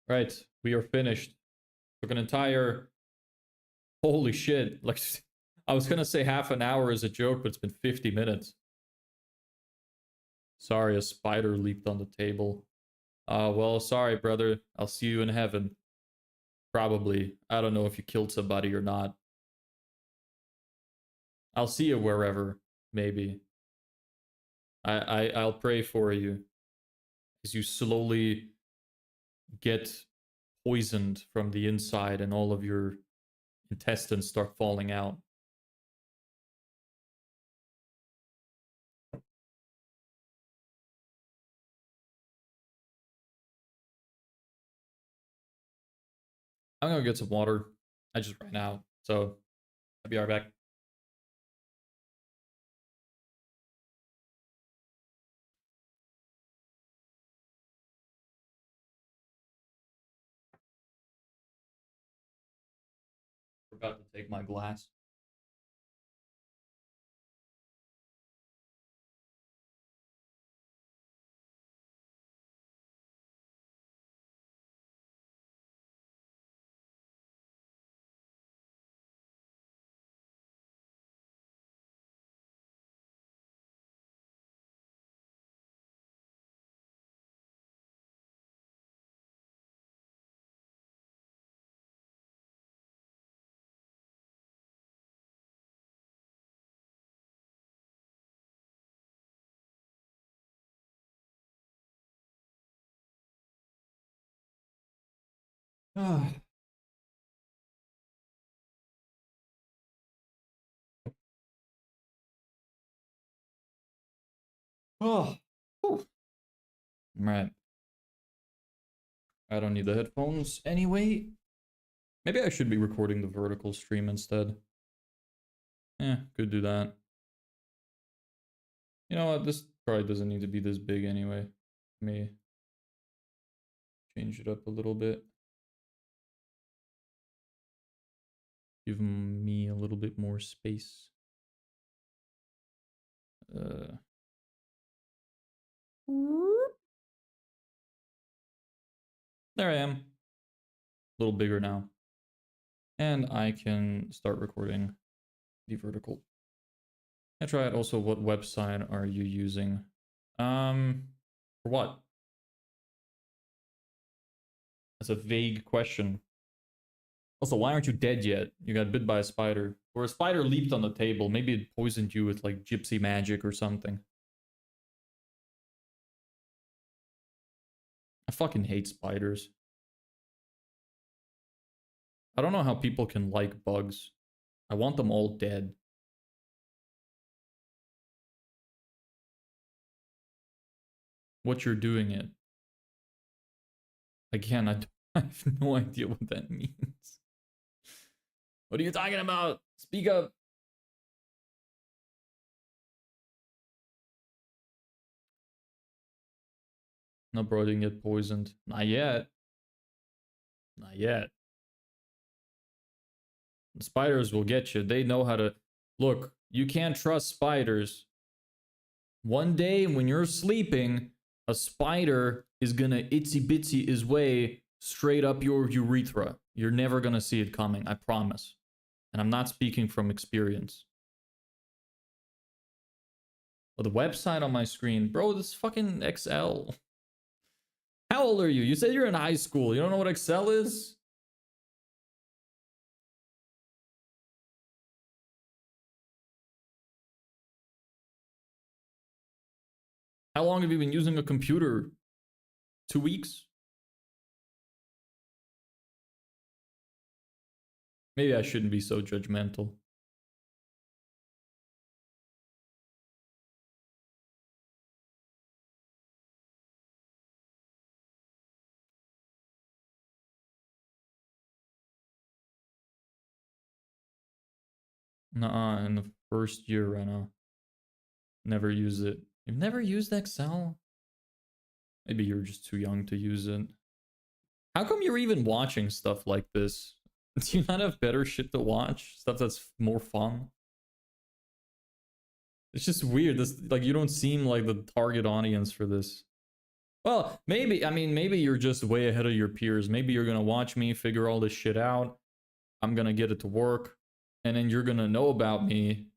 Right, we are finished. Took an entire... Holy shit. Like, I was gonna say half an hour as a joke, but it's been 50 minutes. Sorry, a spider leaped on the table. Well, sorry, brother. I'll see you in heaven. Probably. I don't know if you killed somebody or not. I'll see you wherever, maybe. I'll pray for you as you slowly get poisoned from the inside and all of your intestines start falling out. I'm gonna get some water. I just ran out, so I'll be right back. We're about to take my glass. Ah. Oh. All right. I don't need the headphones anyway. Maybe I should be recording the vertical stream instead. Yeah, could do that. You know what? This probably doesn't need to be this big anyway. Let me change it up a little bit. Give me a little bit more space. There I am. A little bigger now. And I can start recording the vertical. I tried also, what website are you using? For what? That's a vague question. Also, why aren't you dead yet? You got bit by a spider. Or a spider leaped on the table. Maybe it poisoned you with like gypsy magic or something. I fucking hate spiders. I don't know how people can like bugs. I want them all dead. What you're doing it. Again, I have no idea what that means. What are you talking about? Speak up. No, bro, didn't get poisoned. Not yet. Not yet. The spiders will get you. They know how to... Look, you can't trust spiders. One day when you're sleeping, a spider is gonna itsy bitsy his way straight up your urethra. You're never gonna see it coming, I promise. And I'm not speaking from experience. But the website on my screen, bro, this fucking Excel. How old are you? You said you're in high school. You don't know what Excel is? How long have you been using a computer? 2 weeks? Maybe I shouldn't be so judgmental. Nuh-uh, in the first year right now. Never use it. You've never used Excel? Maybe you're just too young to use it. How come you're even watching stuff like this? Do you not have better shit to watch? Stuff that's more fun? It's just weird. This, like, you don't seem like the target audience for this. Well, maybe, I mean, maybe you're just way ahead of your peers. Maybe you're gonna watch me figure all this shit out. I'm gonna get it to work. And then you're gonna know about me.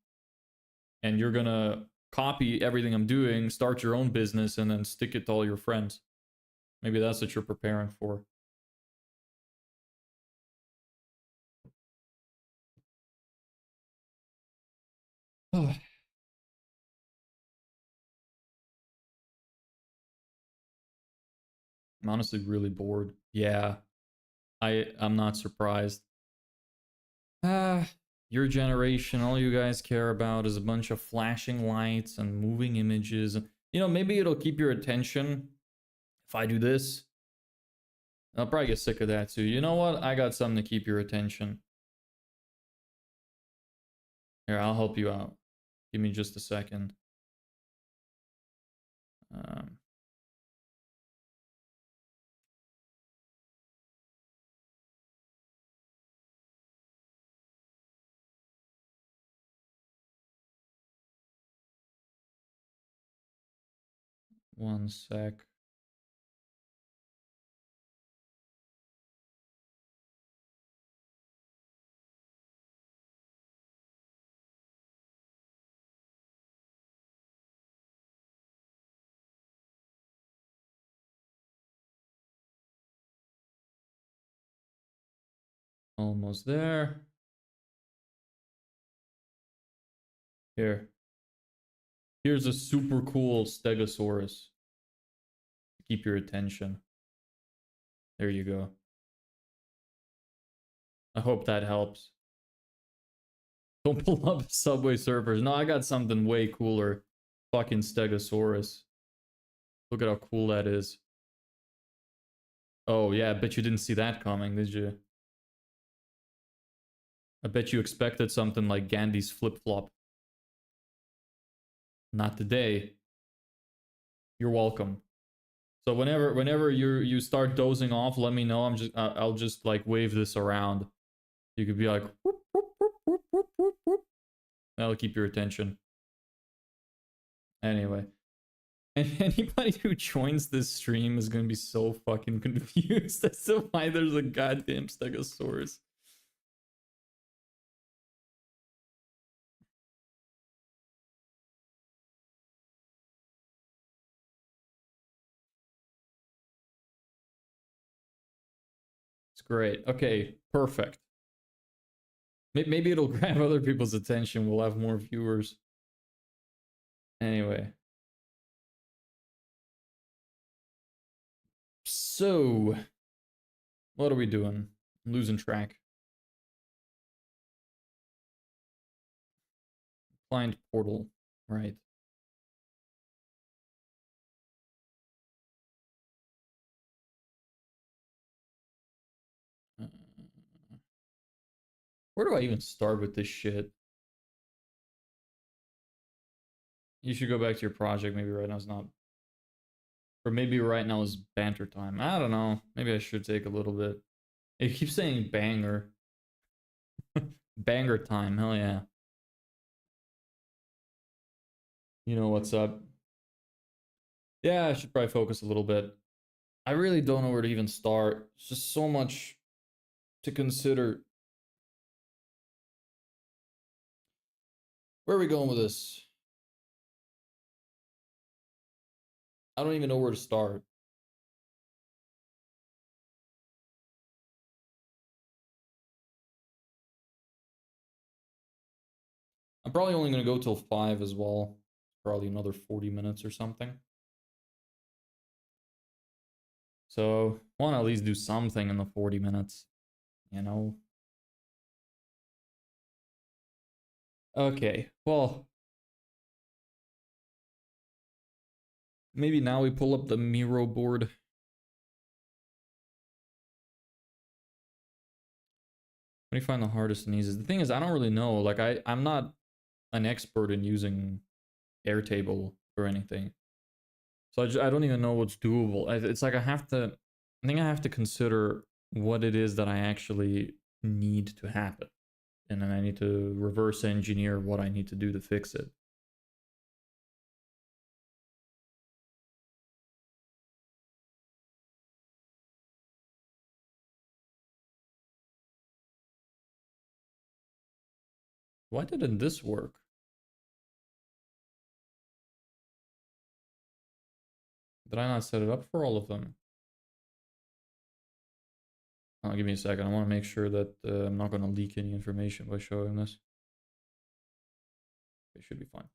And you're gonna copy everything I'm doing, start your own business, and then stick it to all your friends. Maybe that's what you're preparing for. I'm honestly really bored. Yeah, I'm not surprised. Your generation, all you guys care about is a bunch of flashing lights and moving images. You know, maybe it'll keep your attention if I do this. I'll probably get sick of that too. You know what? I got something to keep your attention. Here, I'll help you out. Give me just a second. One sec. Almost there. Here. Here's a super cool Stegosaurus. Keep your attention. There you go. I hope that helps. Don't pull up Subway Surfers. No, I got something way cooler. Fucking Stegosaurus. Look at how cool that is. Oh yeah, I bet you didn't see that coming, did you? I bet you expected something like Gandhi's flip-flop. Not today. You're welcome. So whenever you start dozing off, let me know. I'll just like wave this around. You could be like, whoop, whoop, whoop, whoop, whoop, whoop, whoop. That'll keep your attention. Anyway. And anybody who joins this stream is gonna be so fucking confused as to why there's a goddamn Stegosaurus. It's great. Okay, perfect. Maybe it'll grab other people's attention. We'll have more viewers. Anyway. So, what are we doing? I'm losing track. Client portal, right. Where do I even start with this shit? You should go back to your project. Maybe right now is not. Or maybe right now is banter time. I don't know. Maybe I should take a little bit. It keeps saying banger. Banger time. Hell yeah. You know what's up. Yeah, I should probably focus a little bit. I really don't know where to even start. It's just so much to consider. Where are we going with this? I don't even know where to start. I'm probably only going to go till 5 as well. Probably another 40 minutes or something. So, I want to at least do something in the 40 minutes. You know? Okay, well. Maybe now we pull up the Miro board. What do you find the hardest and easiest? The thing is, I don't really know. Like, I'm not an expert in using Airtable or anything. So I don't even know what's doable. It's like I think I have to consider what it is that I actually need to happen. And then I need to reverse engineer what I need to do to fix it. Why didn't this work? Did I not set it up for all of them? Oh, give me a second. I want to make sure that I'm not going to leak any information by showing this. It should be fine.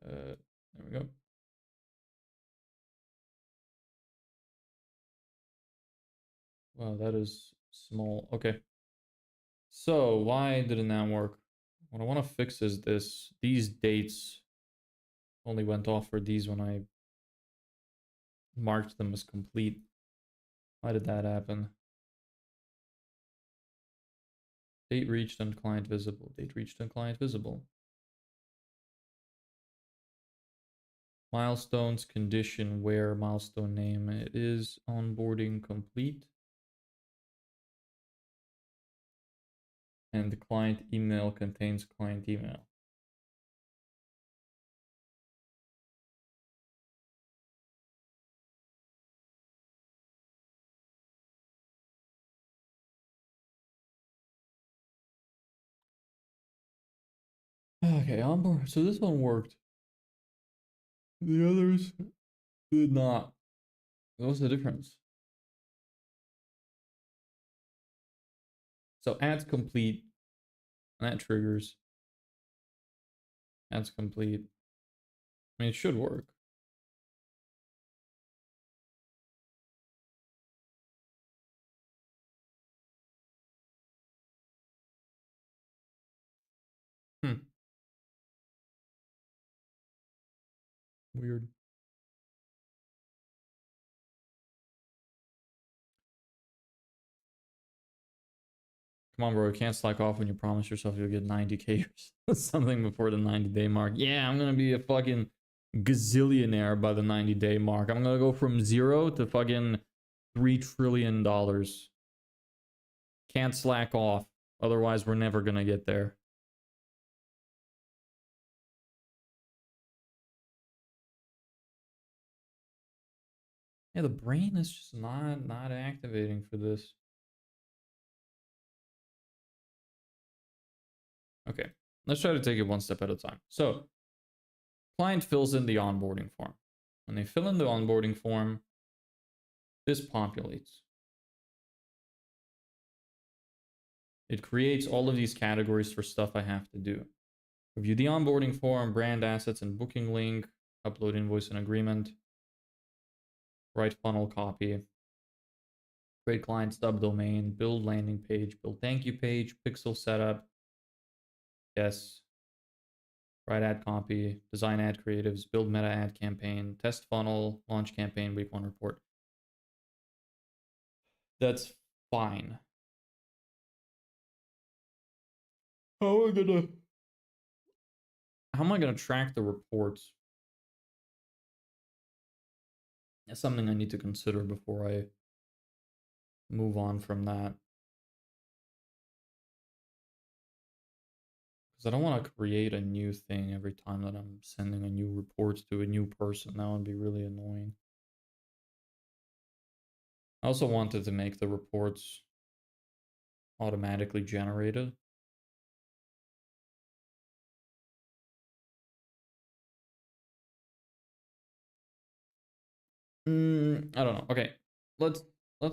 There we go. Wow, that is small. Okay. So why did it not work? What I want to fix is this. These dates only went off for these when I marked them as complete. Why did that happen? Date reached and client visible. Date reached and client visible. Milestones, condition, where, milestone name. It is onboarding complete. And the client email contains client email. Okay, onboard. So this one worked. The others did not. What's the difference? So ads complete. And that triggers. Ads complete. I mean, it should work. Weird. Come on, bro. You can't slack off when you promise yourself you'll get 90K or something before the 90-day mark. Yeah, I'm gonna be a fucking gazillionaire by the 90-day mark. I'm gonna go from 0 to fucking $3 trillion. Can't slack off. Otherwise, we're never gonna get there. Yeah, the brain is just not activating for this. Okay, let's try to take it one step at a time. So, client fills in the onboarding form. When they fill in the onboarding form, this populates. It creates all of these categories for stuff I have to do. Review the onboarding form, brand assets and booking link, upload invoice and agreement, write funnel copy, create client subdomain, build landing page, build thank you page, pixel setup, yes, write ad copy, design ad creatives, build meta ad campaign, test funnel, launch campaign, week 1 report. That's fine. How am I gonna track the reports? That's something I need to consider before I move on from that. Because I don't want to create a new thing every time that I'm sending a new report to a new person. That would be really annoying. I also wanted to make the reports automatically generated. I don't know. Okay, let's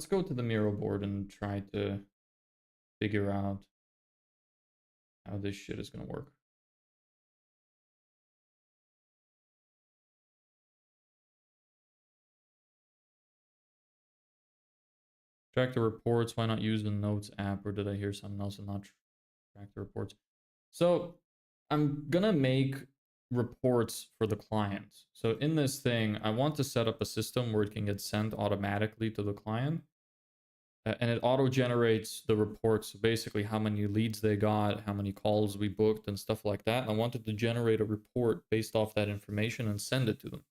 go to the Miro board and try to figure out how this shit is gonna work. Track the reports. Why not use the Notes app? Or did I hear something else and not track the reports? So I'm gonna make reports for the client. So in this thing, I want to set up a system where it can get sent automatically to the client. And it auto generates the reports, so basically how many leads they got, how many calls we booked, and stuff like that. And I wanted to generate a report based off that information and send it to them.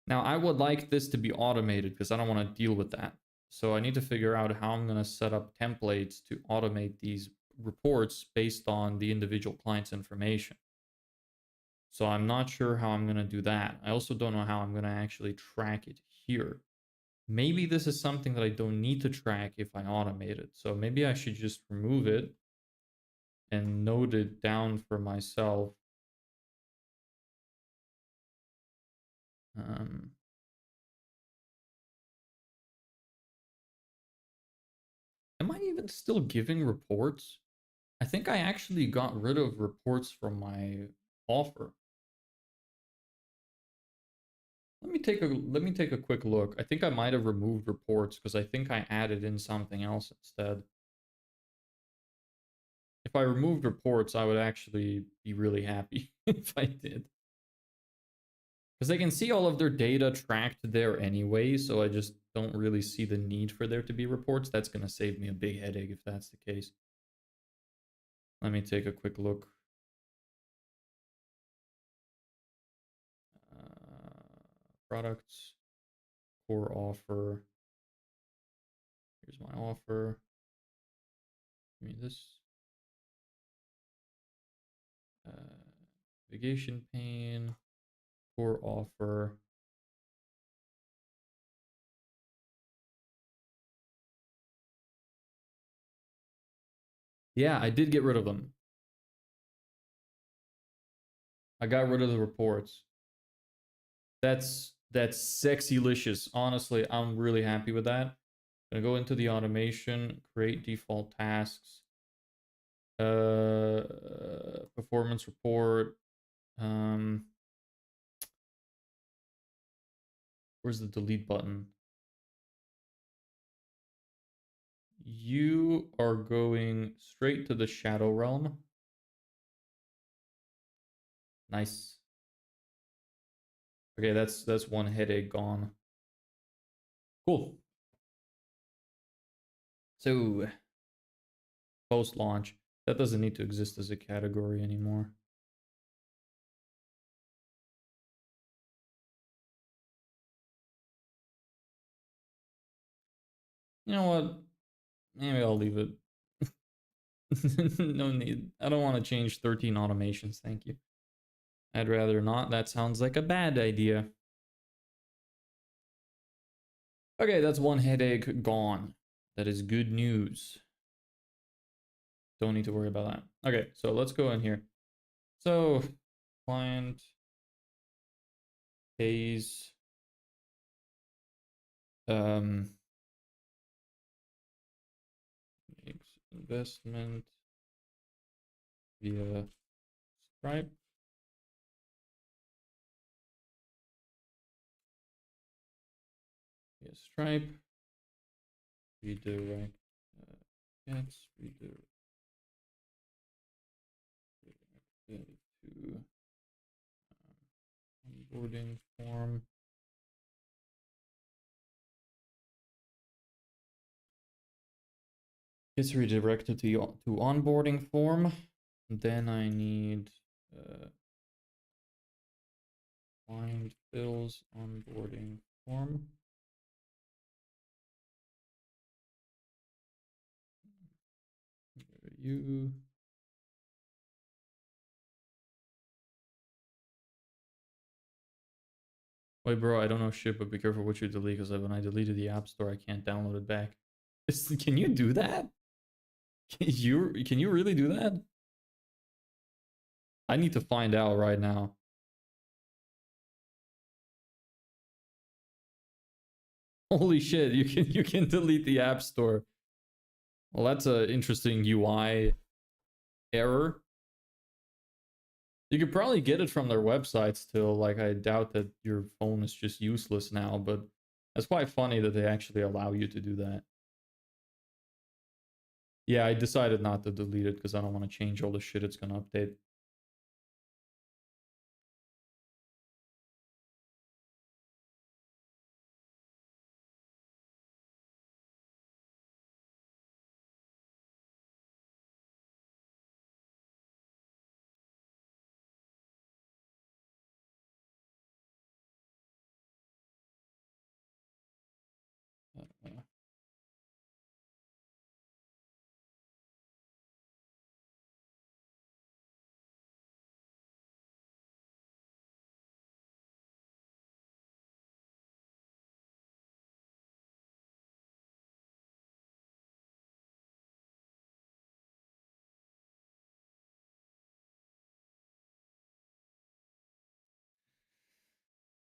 Now, I would like this to be automated because I don't want to deal with that. So I need to figure out how I'm going to set up templates to automate these reports based on the individual client's information. So I'm not sure how I'm going to do that. I also don't know how I'm going to actually track it here. Maybe this is something that I don't need to track if I automate it. So maybe I should just remove it and note it down for myself. Am I even still giving reports? I think I actually got rid of reports from my offer. Let me take a quick look. I think I might have removed reports because I think I added in something else instead. If I removed reports, I would actually be really happy if I did. Because they can see all of their data tracked there anyway, so I just don't really see the need for there to be reports. That's going to save me a big headache if that's the case. Let me take a quick look. Products, core offer. Here's my offer. Give me this. Navigation pane, core offer. Yeah, I did get rid of them. I got rid of the reports. That's sexy-licious. Honestly, I'm really happy with that. Gonna go into the automation, create default tasks, performance report. Where's the delete button? You are going straight to the shadow realm. Nice. Okay, that's one headache gone. Cool. So, post-launch. That doesn't need to exist as a category anymore. You know what? Maybe I'll leave it. No need. I don't want to change 13 automations, thank you. I'd rather not. That sounds like a bad idea. Okay, that's one headache gone. That is good news. Don't need to worry about that. Okay, so let's go in here. So, client pays makes investment via Stripe. Via Stripe. Redirect gets redirected to onboarding form. Gets redirected to onboarding form. Then I need find Phil's onboarding form. You. Wait, bro, I don't know shit, but be careful what you delete, because when I deleted the App Store, I can't download it back. Can you do that? Can you really do that? I need to find out right now. Holy shit, you can delete the App Store. Well, that's an interesting UI error. You could probably get it from their website still. Like, I doubt that your phone is just useless now, but that's quite funny that they actually allow you to do that. Yeah, I decided not to delete it because I don't want to change all the shit it's going to update.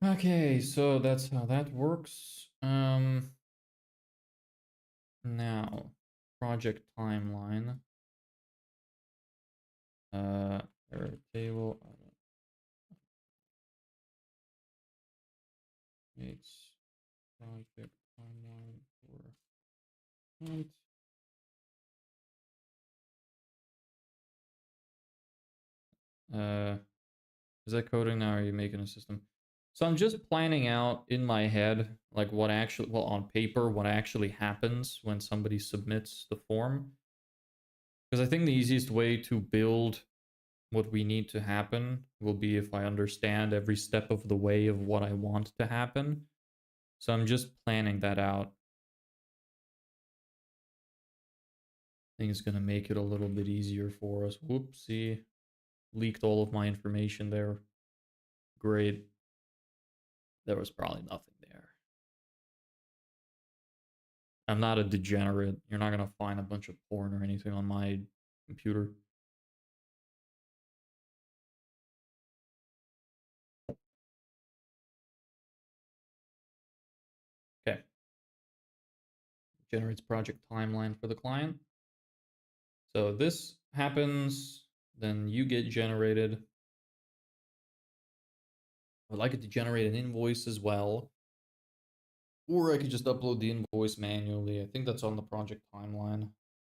Okay, so that's how that works. Now, project timeline. Error table. It's project timeline for client. Is that coding now? Or are you making a system? So I'm just planning out in my head, like what actually, well, on paper, what actually happens when somebody submits the form. Because I think the easiest way to build what we need to happen will be if I understand every step of the way of what I want to happen. So I'm just planning that out. I think it's going to make it a little bit easier for us. Whoopsie. Leaked all of my information there. Great. There was probably nothing there. I'm not a degenerate. You're not going to find a bunch of porn or anything on my computer. Okay. Generates project timeline for the client. So this happens, then you get generated. I'd like it to generate an invoice as well. Or I could just upload the invoice manually. I think that's on the project timeline.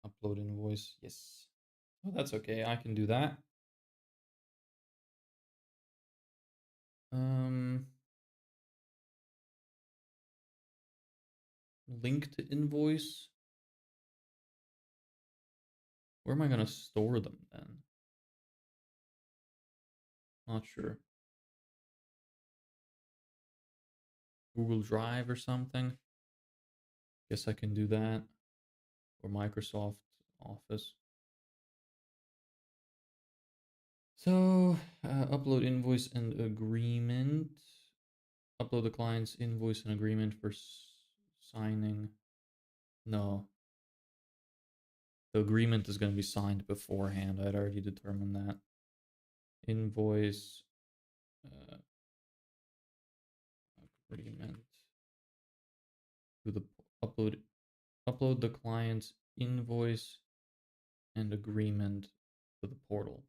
Upload invoice. Yes. Oh, that's okay. I can do that. Link to invoice. Where am I going to store them then? Not sure. Google Drive or something. Guess I can do that. Or Microsoft Office. So, upload invoice and agreement. Upload the client's invoice and agreement for signing. No. The agreement is going to be signed beforehand. I'd already determined that. Invoice. Agreement. To the upload the client's invoice and agreement to the portal.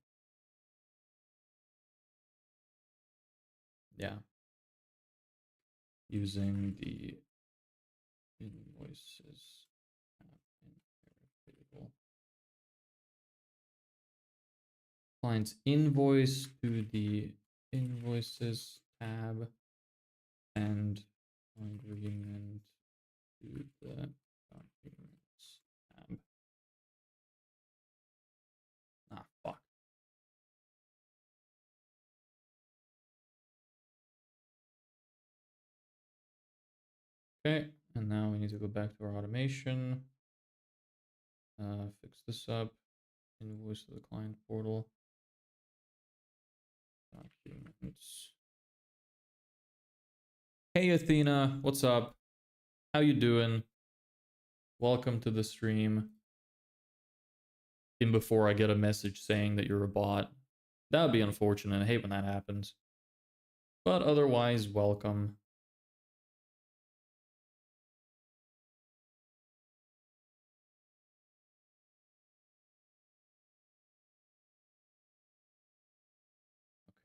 Yeah. Using the invoices table. Client's invoice to the invoices tab and agreement to the documents tab. Ah, fuck. Okay, and now we need to go back to our automation. Fix this up. Invoice to the client portal. Documents. Hey Athena, what's up? How you doing? Welcome to the stream. In before I get a message saying that you're a bot. That would be unfortunate. I hate when that happens. But otherwise, welcome.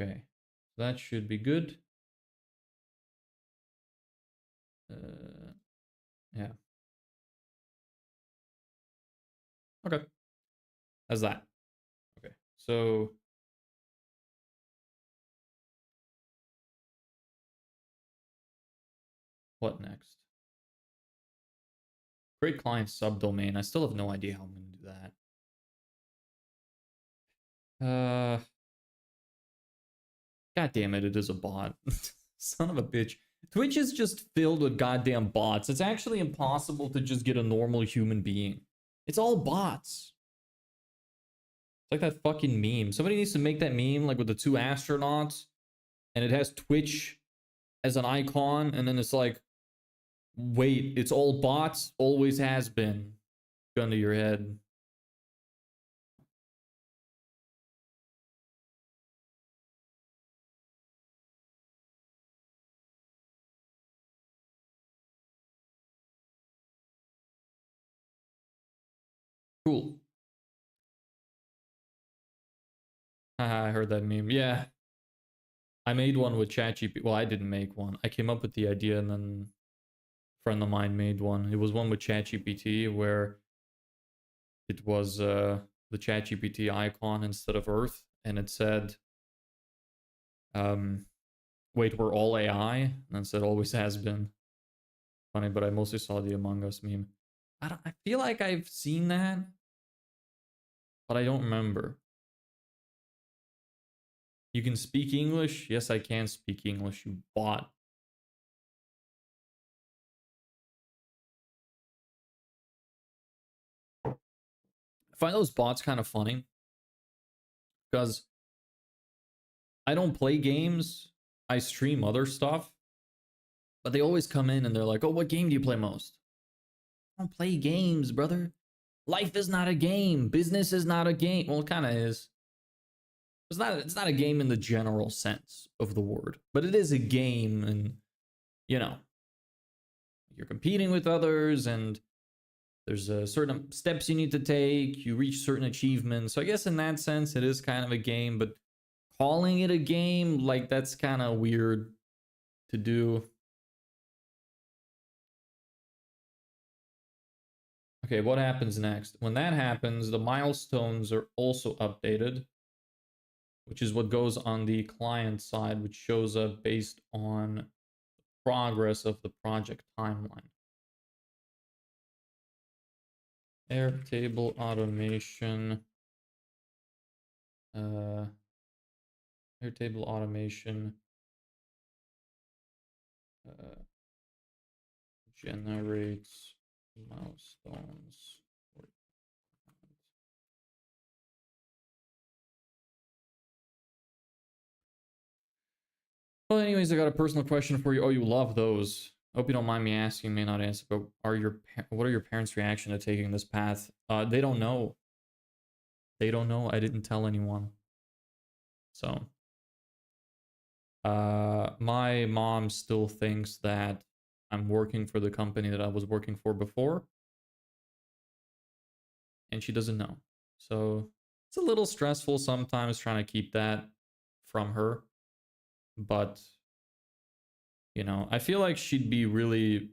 Okay, that should be good. Yeah. Okay. How's that? Okay, so what next? Create client subdomain. I still have no idea how I'm going to do that. God damn it, it is a bot. Son of a bitch. Twitch is just filled with goddamn bots. It's actually impossible to just get a normal human being. It's all bots. It's like that fucking meme. Somebody needs to make that meme like with the two astronauts and it has Twitch as an icon and then it's like, wait, it's all bots? Always has been. Gun to your head. Cool. Haha, I heard that meme. Yeah. I made one with ChatGPT. Well, I didn't make one. I came up with the idea and then a friend of mine made one. It was one with ChatGPT where it was the ChatGPT icon instead of Earth, and it said, wait, we're all AI? And it said always has been. Funny, but I mostly saw the Among Us meme. I feel like I've seen that, but I don't remember. You can speak English? Yes, I can speak English, you bot. I find those bots kind of funny because I don't play games. I stream other stuff, but they always come in and they're like, "Oh, what game do you play most?" I don't play games, brother. Life is not a game. Business is not a game. Well, it kind of is. It's not a game in the general sense of the word, but it is a game, and you know, you're competing with others, and there's certain steps you need to take. You reach certain achievements. So I guess in that sense, it is kind of a game, but calling it a game, like, that's kind of weird to do. Okay, what happens next? When that happens, the milestones are also updated, which is what goes on the client side, which shows up based on progress of the project timeline. Airtable automation. Airtable automation generates milestones. Well, anyways, I got a personal question for you. Oh, you love those. Hope you don't mind me asking, may not answer, but what are your parents' reaction to taking this path? They don't know. They don't know. I didn't tell anyone. So, my mom still thinks that I'm working for the company that I was working for before, and she doesn't know. So, it's a little stressful sometimes trying to keep that from her, but you know, I feel like she'd be really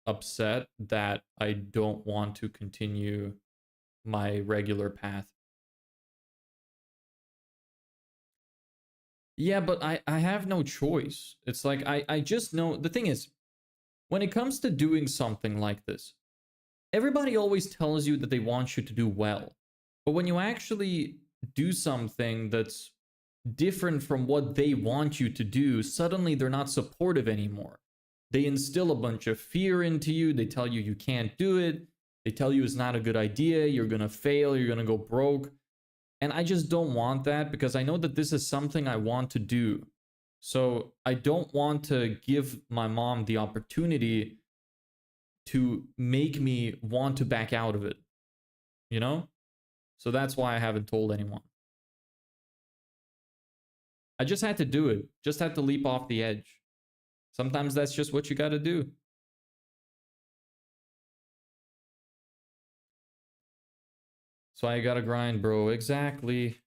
upset that I don't want to continue my regular path. Yeah, but I have no choice. It's like I just know the thing is, when it comes to doing something like this, everybody always tells you that they want you to do well. But when you actually do something that's different from what they want you to do, suddenly they're not supportive anymore. They instill a bunch of fear into you. They tell you you can't do it. They tell you it's not a good idea. You're going to fail. You're going to go broke. And I just don't want that because I know that this is something I want to do. So I don't want to give my mom the opportunity to make me want to back out of it, you know? So that's why I haven't told anyone. I just had to do it. Just had to leap off the edge. Sometimes that's just what you got to do. So I got to grind, bro. Exactly.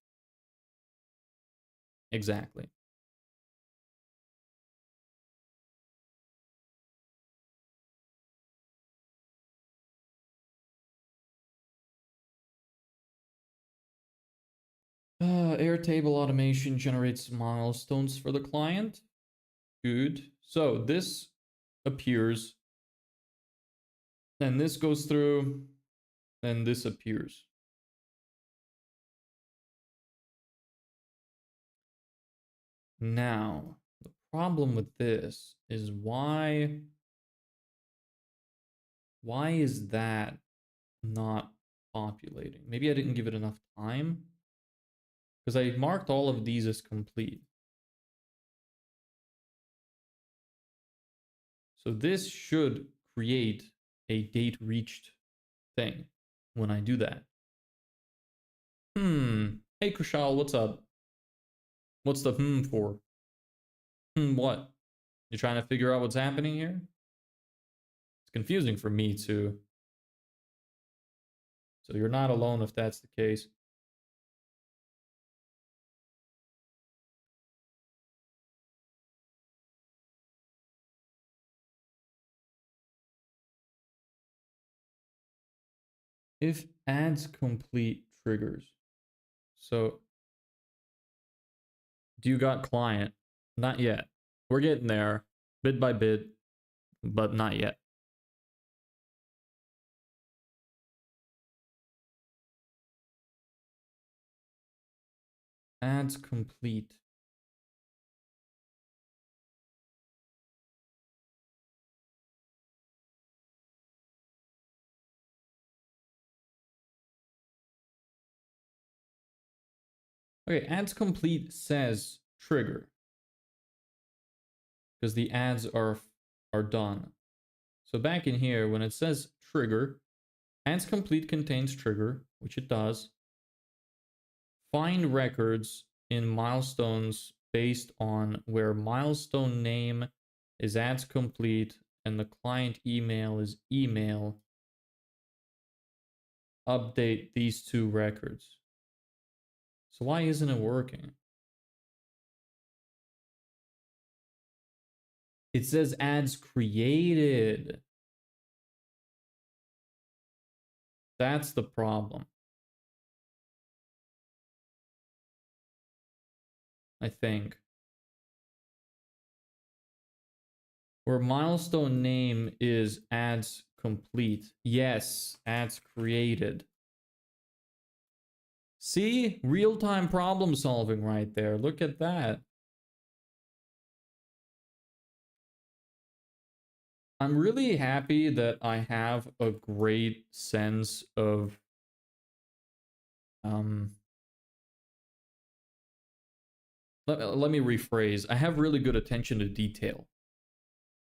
Exactly. Airtable automation generates milestones for the client. Good. So this appears, then this goes through, then this appears. Now, the problem with this is why is that not populating? Maybe I didn't give it enough time because I marked all of these as complete. So this should create a date reached thing when I do that. Hey Kushal, what's up? What's the for? What? You trying to figure out what's happening here? It's confusing for me too. So you're not alone if that's the case. If ads complete triggers. So do you got client? Not yet. We're getting there bit by bit, but not yet. Ads complete. Okay, ads complete says trigger because the ads are done. So back in here, when it says trigger, ads complete contains trigger, which it does. Find records in milestones based on where milestone name is ads complete and the client email is email. Update these two records. So why isn't it working? It says ads created. That's the problem. I think. Where milestone name is ads complete. Yes, ads created. See? Real-time problem solving right there. Look at that. I'm really happy that I have a great sense of let me rephrase. I have really good attention to detail.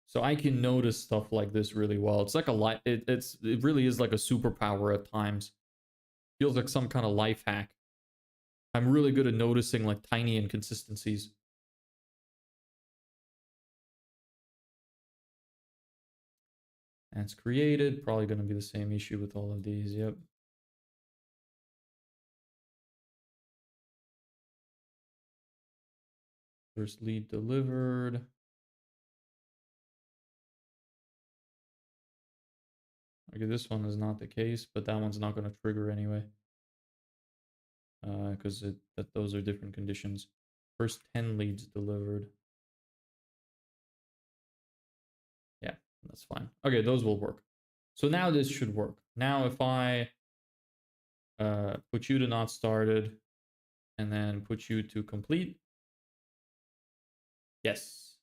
So I can notice stuff like this really well. It's like a light it really is like a superpower at times. Feels like some kind of life hack. I'm really good at noticing like tiny inconsistencies. Ads created, probably going to be the same issue with all of these. Yep. First lead delivered. Okay, this one is not the case, but that one's not going to trigger anyway. Because those are different conditions. First 10 leads delivered. Yeah, that's fine. Okay, those will work. So now this should work. Now if I put you to not started and then put you to complete. Yes.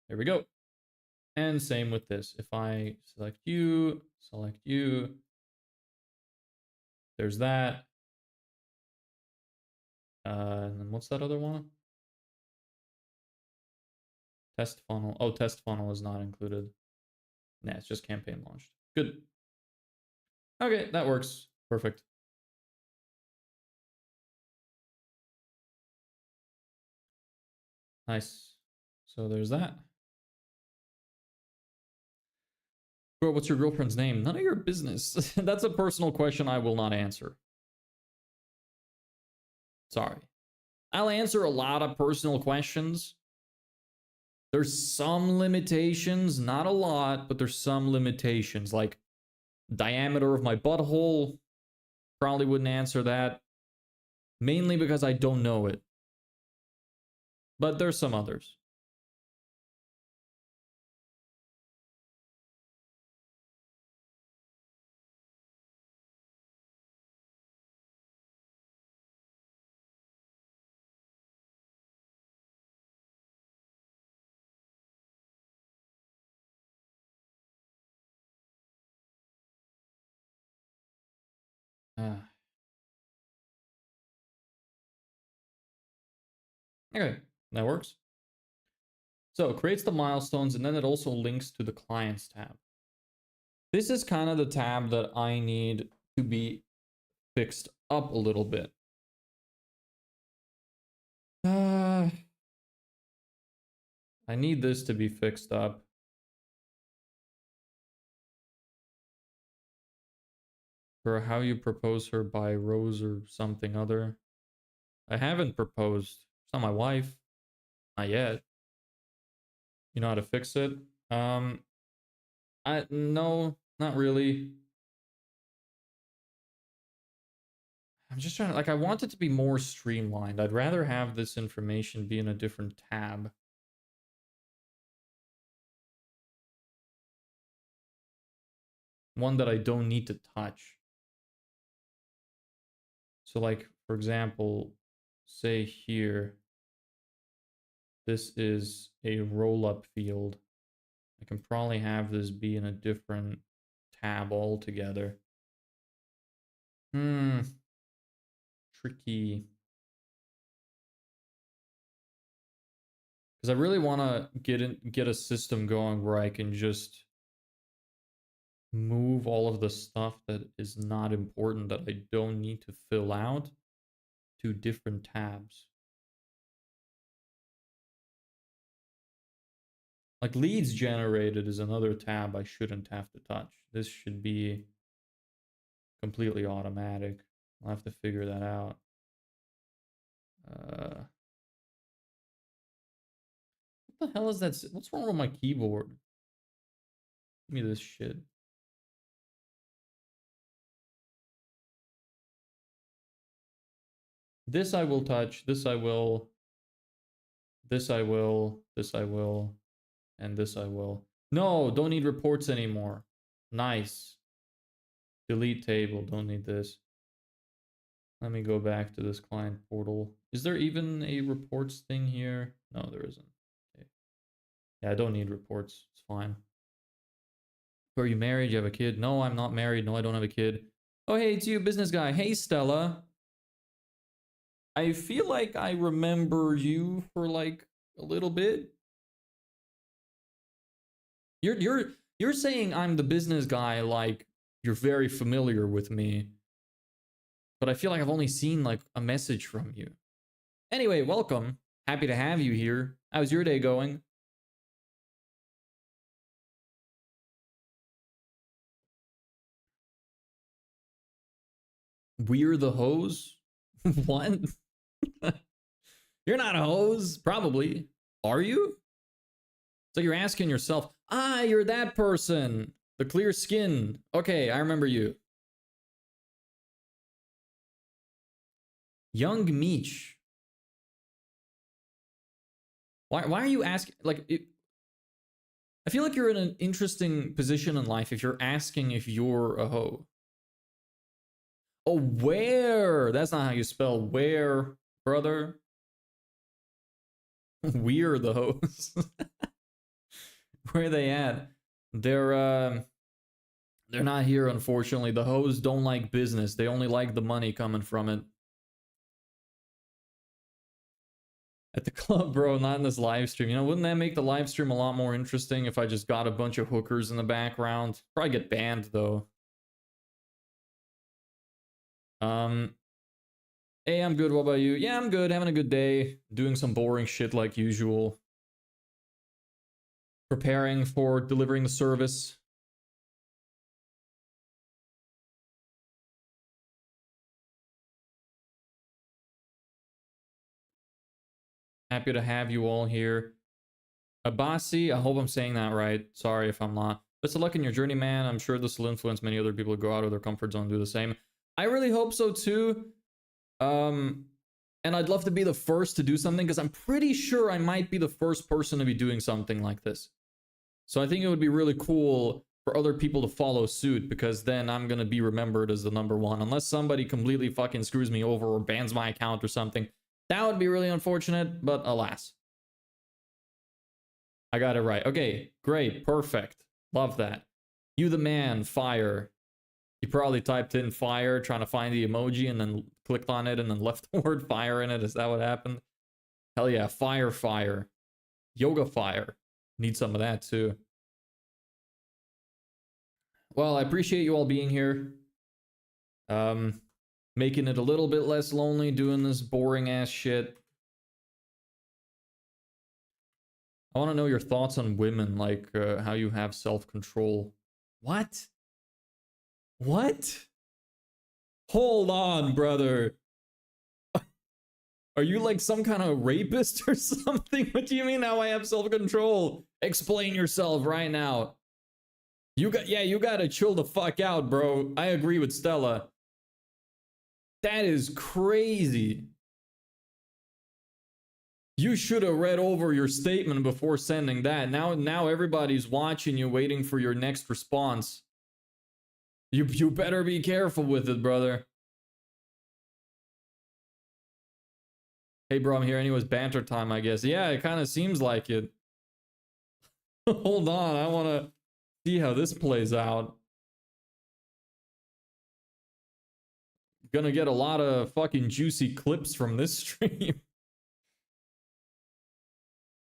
There we go. And same with this. If I select you, there's that. And then what's that other one? Test funnel. Oh, test funnel is not included. Nah, it's just campaign launched. Good. Okay, that works. Perfect. Nice. So there's that. Bro, what's your girlfriend's name? None of your business. That's a personal question I will not answer. Sorry. I'll answer a lot of personal questions. There's some limitations, not a lot, but there's some limitations. Like diameter of my butthole, probably wouldn't answer that. Mainly because I don't know it. But there's some others. Okay, that works. So it creates the milestones and then it also links to the clients tab. This is kind of the tab that I need to be fixed up a little bit. I need this to be fixed up. Or how you propose her by rose or something other. I haven't proposed. It's not my wife. Not yet. You know how to fix it? No, not really. I'm just trying to, like, I want it to be more streamlined. I'd rather have this information be in a different tab. One that I don't need to touch. So, like, for example, say here, this is a roll-up field. I can probably have this be in a different tab altogether. Tricky. Because I really want to get a system going where I can just move all of the stuff that is not important, that I don't need to fill out, to different tabs. Like leads generated is another tab I shouldn't have to touch. This should be completely automatic. I'll have to figure that out. What the hell is that? What's wrong with my keyboard? Give me this shit. This I will touch. This I will. This I will. This I will. And this I will. No, don't need reports anymore. Nice. Delete table. Don't need this. Let me go back to this client portal. Is there even a reports thing here? No, there isn't. Okay. Yeah, I don't need reports. It's fine. Are you married? You have a kid? No, I'm not married. No, I don't have a kid. Oh, hey, it's you, business guy. Hey, Stella. I feel like I remember you for like a little bit. You're saying I'm the business guy like you're very familiar with me. But I feel like I've only seen like a message from you. Anyway, welcome. Happy to have you here. How's your day going? We're the hose? What? You're not a hose, probably. Are you? So you're asking yourself, you're that person. The clear skin. Okay, I remember you. Young Meech. Why are you asking? Like, I feel like you're in an interesting position in life if you're asking if you're a hoe. Oh, where? That's not how you spell where, brother. We're the hoes. Where are they at? They're not here, unfortunately. The hoes don't like business. They only like the money coming from it. At the club, bro, not in this live stream. You know, wouldn't that make the live stream a lot more interesting if I just got a bunch of hookers in the background? Probably get banned, though. Hey, I'm good. What about you? Yeah, I'm good. Having a good day. Doing some boring shit like usual. Preparing for delivering the service. Happy to have you all here. Abasi, I hope I'm saying that right. Sorry if I'm not. Best of luck in your journey, man. I'm sure this will influence many other people to go out of their comfort zone and do the same. I really hope so too. And I'd love to be the first to do something because I'm pretty sure I might be the first person to be doing something like this. So I think it would be really cool for other people to follow suit because then I'm going to be remembered as the #1. Unless somebody completely fucking screws me over or bans my account or something. That would be really unfortunate, but alas. I got it right. Okay, great, perfect. Love that. You the man, fire. You probably typed in fire, trying to find the emoji, and then clicked on it, and then left the word fire in it. Is that what happened? Hell yeah, fire, fire. Yoga fire. Need some of that too. Well, I appreciate you all being here. Making it a little bit less lonely doing this boring ass shit. I want to know your thoughts on women, like how you have self-control. What? What? Hold on, brother. Are you like some kind of rapist or something? What do you mean now I have self-control? Explain yourself right now. You gotta chill the fuck out, bro. I agree with Stella. That is crazy. You should have read over your statement before sending that. Now everybody's watching you, waiting for your next response. You better be careful with it, brother. Hey, bro, I'm here. Anyways, banter time, I guess. Yeah, it kind of seems like it. Hold on, I want to see how this plays out. Gonna get a lot of fucking juicy clips from this stream.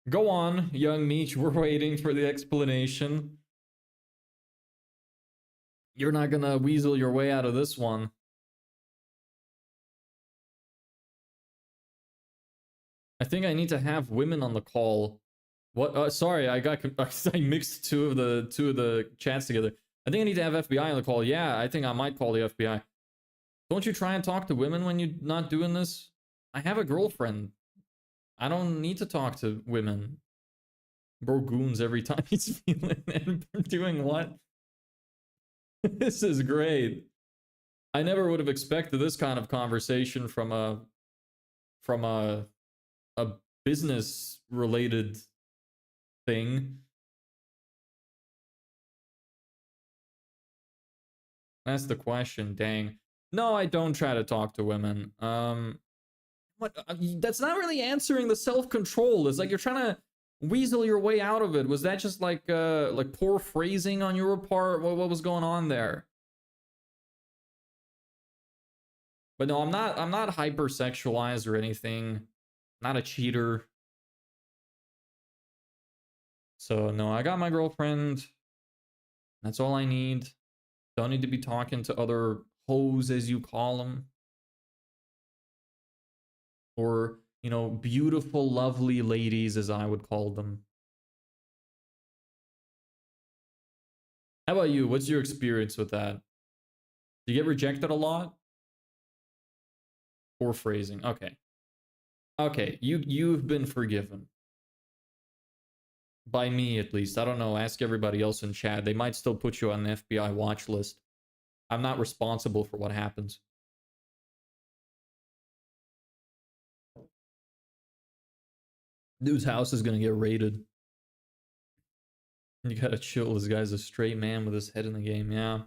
Go on, young Meech. We're waiting for the explanation. You're not gonna weasel your way out of this one. I think I need to have women on the call. What? Sorry, I mixed two of the chats together. I think I need to have FBI on the call. Yeah, I think I might call the FBI. Don't you try and talk to women when you're not doing this? I have a girlfriend. I don't need to talk to women. Bro goons every time he's feeling and doing what? This is great. I never would have expected this kind of conversation from a business related thing. That's the question, dang. No, I don't try to talk to women. What? That's not really answering the self-control. It's like you're trying to weasel your way out of it. Was that just like poor phrasing on your part? What was going on there? But no, I'm not hypersexualized or anything. Not a cheater. So no, I got my girlfriend. That's all I need. Don't need to be talking to other hoes, as you call them. Or, you know, beautiful, lovely ladies, as I would call them. How about you? What's your experience with that? Do you get rejected a lot? Poor phrasing. Okay. Okay, you've been forgiven. By me, at least. I don't know. Ask everybody else in chat. They might still put you on the FBI watch list. I'm not responsible for what happens. Dude's house is gonna get raided. You gotta chill. This guy's a straight man with his head in the game. Yeah.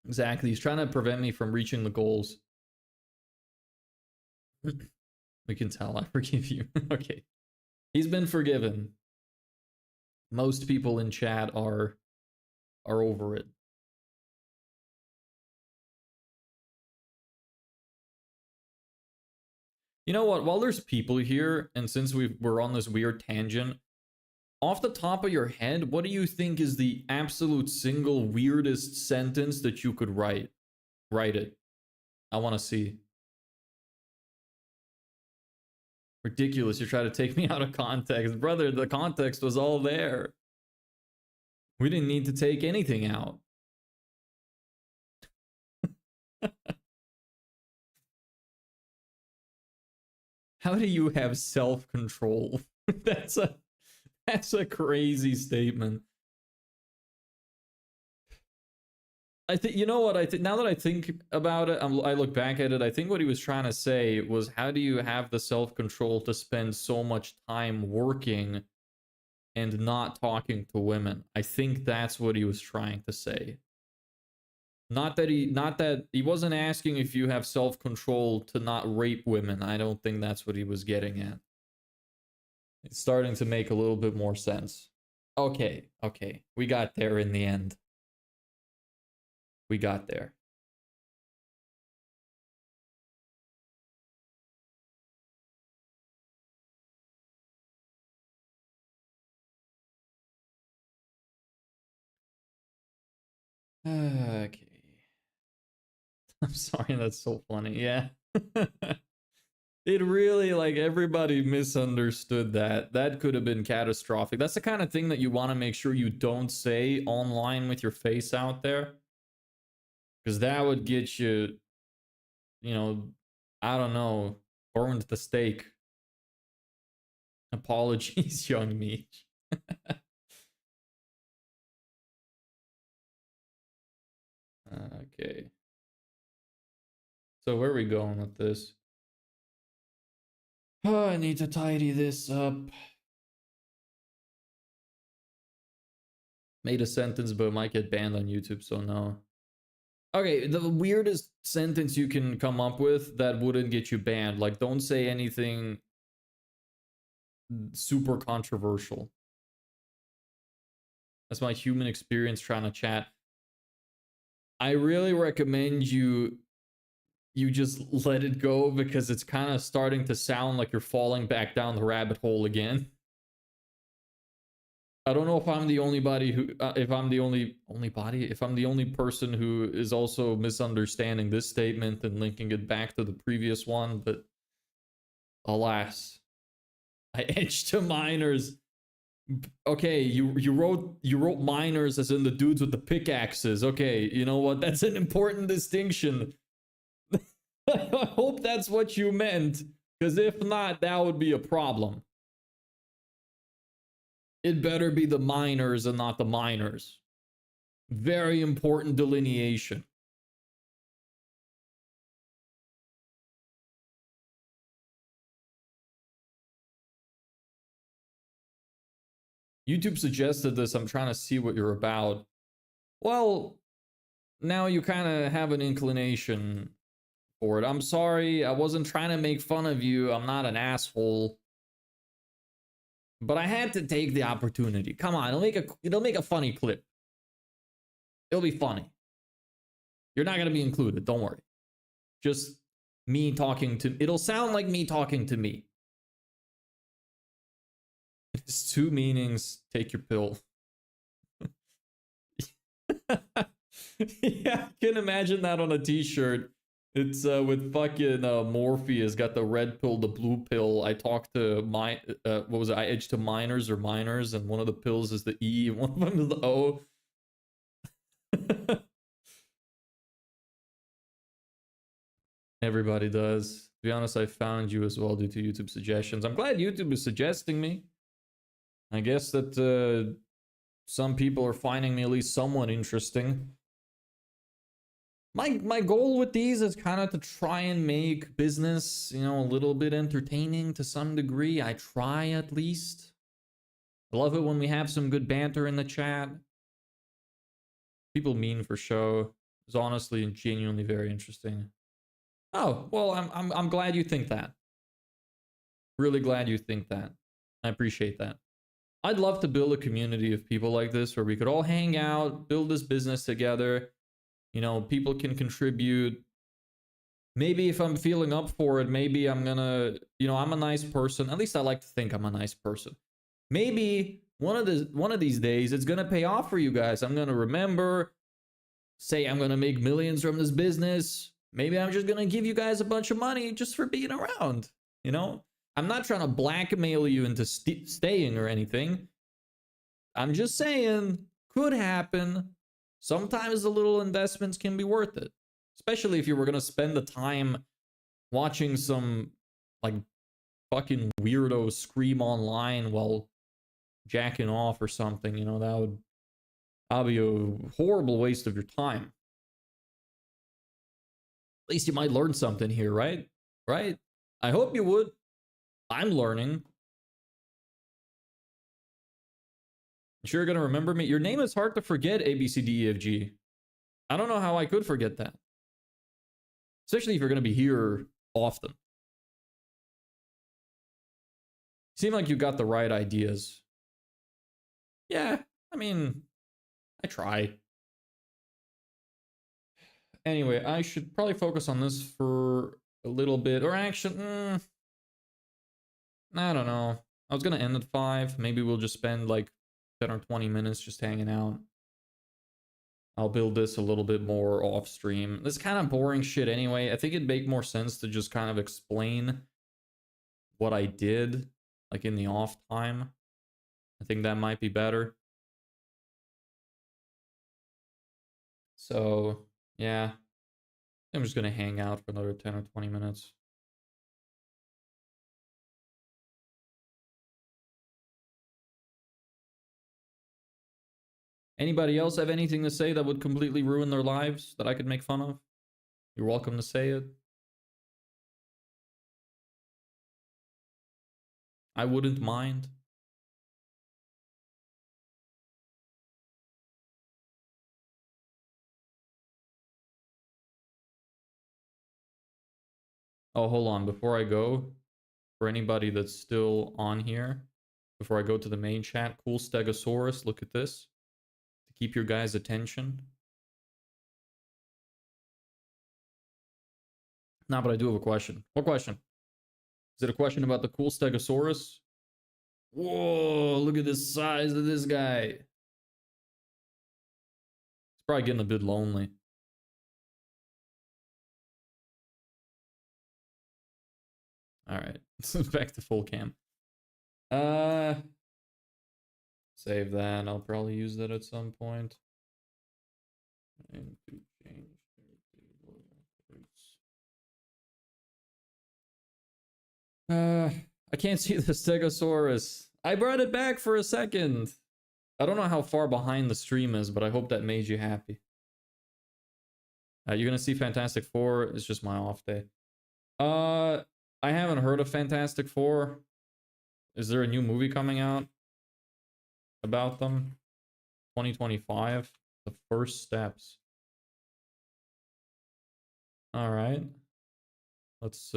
Exactly. He's trying to prevent me from reaching the goals. We can tell. I forgive you. Okay. He's been forgiven. Most people in chat are over it. You know what? While there's people here, and since we're on this weird tangent, off the top of your head, what do you think is the absolute single weirdest sentence that you could write? Write it. I want to see. Ridiculous. You're trying to take me out of context. Brother, the context was all there. We didn't need to take anything out. How do you have self-control? That's a crazy statement. I think, you know what, I think now that I think about it, I look back at it, I think what he was trying to say was, how do you have the self-control to spend so much time working and not talking to women? I think that's what he was trying to say. Not that he wasn't asking if you have self-control to not rape women. I don't think that's what he was getting at. It's starting to make a little bit more sense. Okay. We got there in the end. We got there. Okay. I'm sorry, that's so funny. Yeah. It really, like, everybody misunderstood that. That could have been catastrophic. That's the kind of thing that you want to make sure you don't say online with your face out there. Because that would get you you know, I don't know, burned the stake. Apologies, young Meech. Okay. So where are we going with this? Oh, I need to tidy this up. Made a sentence, but it might get banned on YouTube, so no. Okay, the weirdest sentence you can come up with that wouldn't get you banned. Like, don't say anything super controversial. That's my human experience trying to chat. I really recommend you just let it go, because it's kind of starting to sound like you're falling back down the rabbit hole again. I don't know if I'm the only body who, if I'm the if I'm the only person who is also misunderstanding this statement and linking it back to the previous one, but alas, I edged to miners. Okay, you wrote miners as in the dudes with the pickaxes. Okay, you know what? That's an important distinction. I hope that's what you meant, because if not, that would be a problem. It better be the miners and not the miners. Very important delineation. YouTube suggested this. I'm trying to see what you're about. Well, now you kind of have an inclination for it. I'm sorry. I wasn't trying to make fun of you. I'm not an asshole. But I had to take the opportunity. Come on, it'll make a funny clip. It'll be funny. You're not gonna be included, don't worry. Just me talking to, it'll sound like me talking to me. It's two meanings, take your pill. Yeah, I can imagine that on a t-shirt. It's with fucking Morpheus, got the red pill, the blue pill. I talked to my, what was it? I edged to miners, and one of the pills is the E, and one of them is the O. Everybody does. To be honest, I found you as well due to YouTube suggestions. I'm glad YouTube is suggesting me. I guess that some people are finding me at least somewhat interesting. My goal with these is kind of to try and make business, you know, a little bit entertaining to some degree. I try at least. I love it when we have some good banter in the chat. People mean for show. It's honestly and genuinely very interesting. Oh, well, I'm glad you think that. Really glad you think that. I appreciate that. I'd love to build a community of people like this where we could all hang out, build this business together. You know, people can contribute. Maybe if I'm feeling up for it, maybe I'm gonna, you know, I'm a nice person. At least I like to think I'm a nice person. Maybe one of these days it's gonna pay off for you guys. I'm gonna remember, say I'm gonna make millions from this business. Maybe I'm just gonna give you guys a bunch of money just for being around. You know, I'm not trying to blackmail you into staying or anything. I'm just saying, could happen. Sometimes the little investments can be worth it. Especially if you were going to spend the time watching some, like, fucking weirdo scream online while jacking off or something. You know, that'd be a horrible waste of your time. At least you might learn something here, right? Right? I hope you would. I'm learning. You sure you're gonna remember me? Your name is hard to forget, ABCDEFG. I don't know how I could forget that. Especially if you're gonna be here often. Seem like you got the right ideas. Yeah, I mean, I try. Anyway, I should probably focus on this for a little bit. Or actually, I don't know. I was gonna end at 5. Maybe we'll just spend like 10 or 20 minutes just hanging out. I'll build this a little bit more off stream. This kind of boring shit anyway. I think it'd make more sense to just kind of explain what I did, like in the off time. I think that might be better. So, yeah. I'm just gonna hang out for another 10 or 20 minutes. Anybody else have anything to say that would completely ruin their lives that I could make fun of? You're welcome to say it. I wouldn't mind. Oh, hold on. Before I go, for anybody that's still on here, before I go to the main chat, cool Stegosaurus, look at this. To keep your guys' attention. Nah, but I do have a question. What question? Is it a question about the cool Stegosaurus? Whoa, look at the size of this guy. He's probably getting a bit lonely. Alright, back to full cam. Save that. I'll probably use that at some point. And to change. I can't see the Stegosaurus. I brought it back for a second. I don't know how far behind the stream is, but I hope that made you happy. You're gonna see Fantastic Four. It's just my off day. I haven't heard of Fantastic Four. Is there a new movie coming out about them? 2025. The first steps. All right. Let's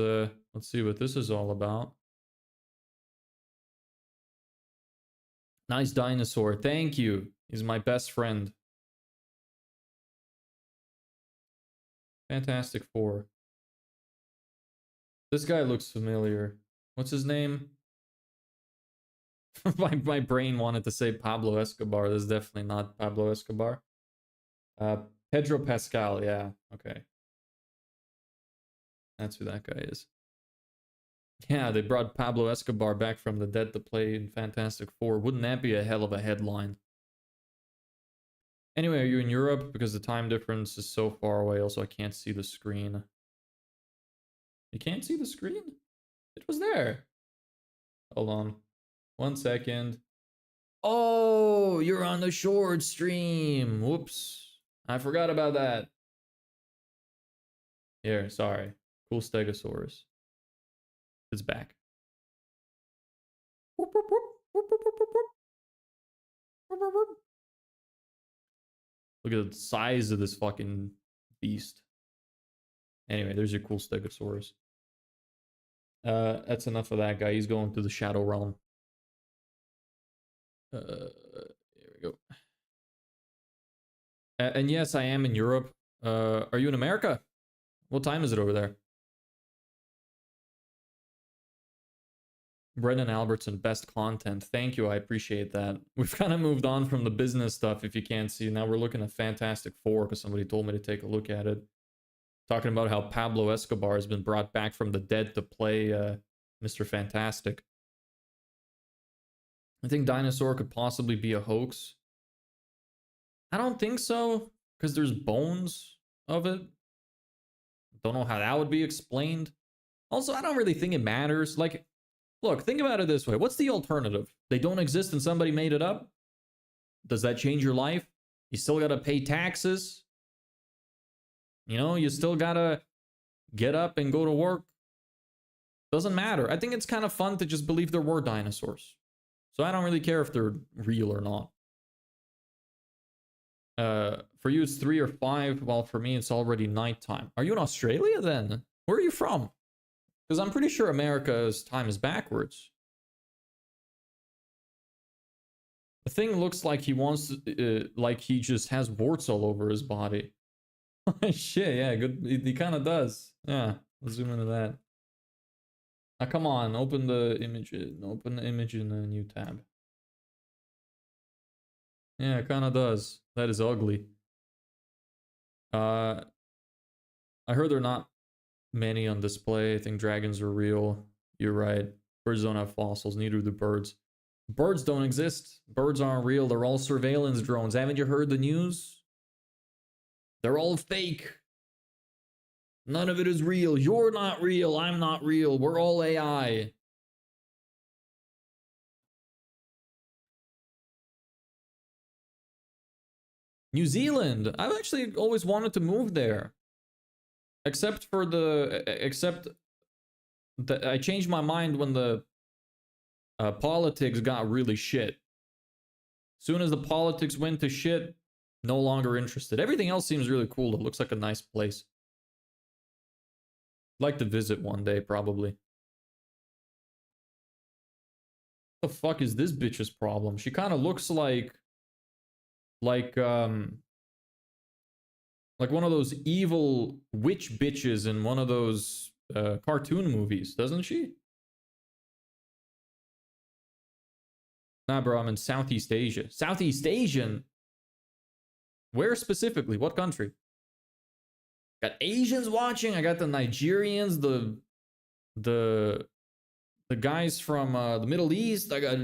see what this is all about. Nice dinosaur. Thank you. He's my best friend. Fantastic Four. This guy looks familiar. What's his name? my brain wanted to say Pablo Escobar. This is definitely not Pablo Escobar. Pedro Pascal. Yeah. Okay. That's who that guy is. Yeah, they brought Pablo Escobar back from the dead to play in Fantastic Four. Wouldn't that be a hell of a headline? Anyway, are you in Europe? Because the time difference is so far away. Also, I can't see the screen. You can't see the screen? It was there. Hold on. 1 second. Oh, you're on the short stream. Whoops. I forgot about that. Here, sorry. Cool Stegosaurus. It's back. Look at the size of this fucking beast. Anyway, there's your cool Stegosaurus. That's enough of that guy. He's going to the Shadow Realm. Here we go. And yes, I am in Europe. Are you in America? What time is it over there? Brendan Albertson, best content. Thank you, I appreciate that. We've kind of moved on from the business stuff, if you can't see. Now we're looking at Fantastic Four, because somebody told me to take a look at it. Talking about how Pablo Escobar has been brought back from the dead to play Mr. Fantastic. I think Dinosaur could possibly be a hoax. I don't think so, because there's bones of it. Don't know how that would be explained. Also, I don't really think it matters. Like, look, think about it this way. What's the alternative? They don't exist and somebody made it up? Does that change your life? You still gotta pay taxes. You know, you still gotta get up and go to work. Doesn't matter. I think it's kind of fun to just believe there were dinosaurs. So I don't really care if they're real or not. For you, it's 3 or 5, while for me, it's already nighttime. Are you in Australia then? Where are you from? Because I'm pretty sure America's time is backwards. The thing looks like he wants, like he just has warts all over his body. Shit, yeah, good. He kind of does. Yeah, let's zoom into that. Come on, open the image. Open the image in a new tab. Yeah, it kind of does. That is ugly. I heard there are not many on display. I think dragons are real. You're right. Birds don't have fossils. Neither do birds. Birds don't exist. Birds aren't real. They're all surveillance drones. Haven't you heard the news? They're all fake. None of it is real. You're not real. I'm not real. We're all AI. New Zealand. I've actually always wanted to move there. Except that I changed my mind when the politics got really shit. Soon as the politics went to shit, no longer interested. Everything else seems really cool. It looks like a nice place. Like to visit one day, probably. What the fuck is this bitch's problem? She kind of looks like like one of those evil witch bitches in one of those cartoon movies, doesn't she? Nah, bro, I'm in Southeast Asia. Southeast Asian? Where specifically? What country? Got Asians watching. I got the Nigerians, the guys from the Middle East. I got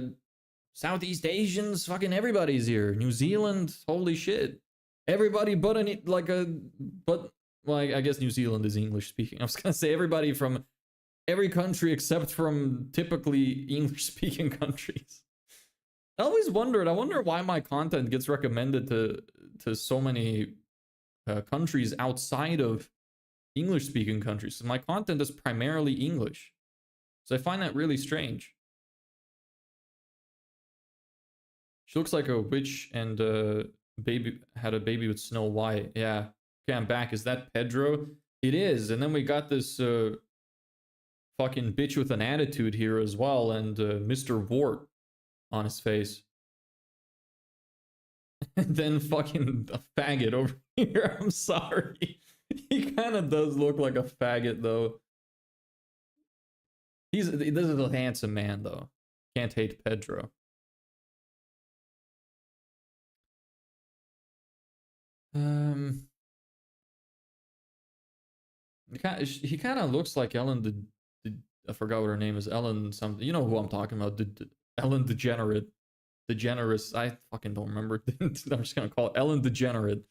Southeast Asians. Fucking everybody's here. New Zealand. Holy shit. Everybody but well, I guess New Zealand is English speaking. I was gonna say everybody from every country except from typically English speaking countries. I always wondered. I wonder why my content gets recommended to so many countries outside of English speaking countries. So my content is primarily English. So I find that really strange. She looks like a witch and baby had a baby with Snow White. Yeah. Okay, I'm back. Is that Pedro? It is. And then we got this fucking bitch with an attitude here as well, and Mr. Wart on his face. And then fucking a faggot over here. I'm sorry. He kind of does look like a faggot though. This is a handsome man though. Can't hate Pedro. He kind of looks like Ellen I forgot what her name is. Ellen something. You know who I'm talking about. Ellen DeGenerate. DeGeneres. I fucking don't remember. I'm just gonna call it Ellen DeGenerate.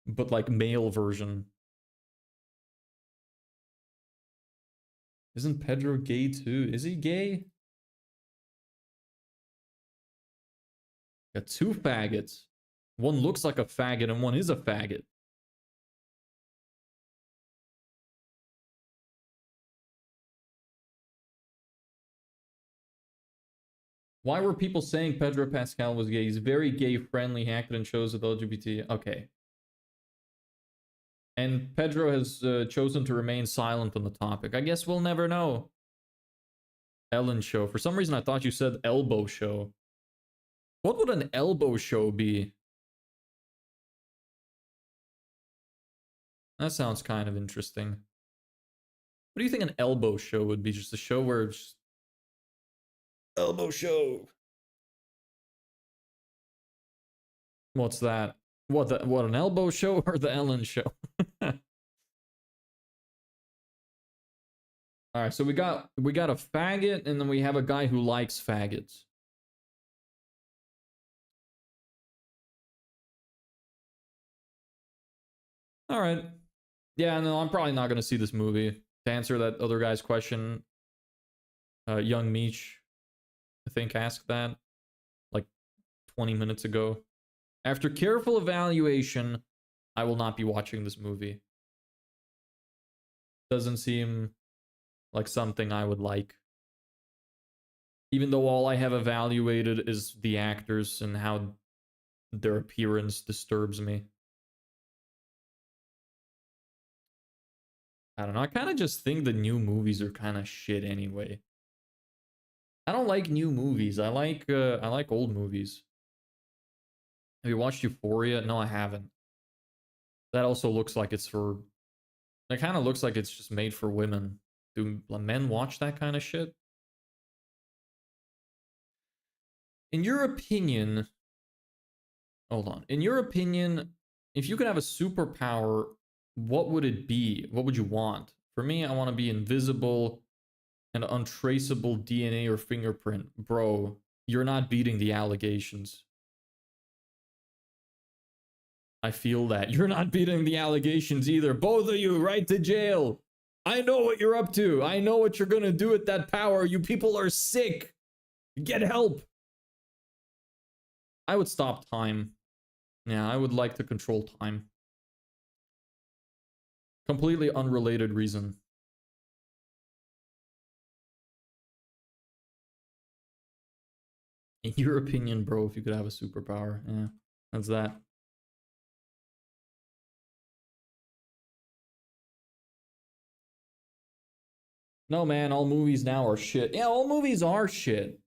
But like male version. Isn't Pedro gay too? Is he gay? Got two faggots. One looks like a faggot and one is a faggot. Why were people saying Pedro Pascal was gay? He's very gay friendly. He acted in shows with LGBT. Okay. And Pedro has chosen to remain silent on the topic. I guess we'll never know. Ellen show. For some reason, I thought you said elbow show. What would an elbow show be? That sounds kind of interesting. What do you think an elbow show would be? Just a show where it's just... Elbow show. What's that? What an elbow show or the Ellen show? All right, so we got a faggot, and then we have a guy who likes faggots. All right. Yeah, no, I'm probably not gonna see this movie. To answer that other guy's question, Young Meech, I think, asked that like 20 minutes ago. After careful evaluation, I will not be watching this movie. Doesn't seem like something I would like. Even though all I have evaluated is the actors and how their appearance disturbs me. I don't know. I kind of just think the new movies are kind of shit anyway. I don't like new movies. I like old movies. Have you watched Euphoria? No, I haven't. That also looks like it's for... It kind of looks like it's just made for women. Do men watch that kind of shit? In your opinion... Hold on. In your opinion, if you could have a superpower, what would it be? What would you want? For me, I want to be invisible and untraceable DNA or fingerprint. Bro, you're not beating the allegations. I feel that. You're not beating the allegations either. Both of you, right to jail. I know what you're up to. I know what you're gonna do with that power. You people are sick. Get help. I would stop time. Yeah, I would like to control time. Completely unrelated reason. In your opinion, bro, if you could have a superpower, yeah, that's that. No, man, all movies now are shit. Yeah, all movies are shit.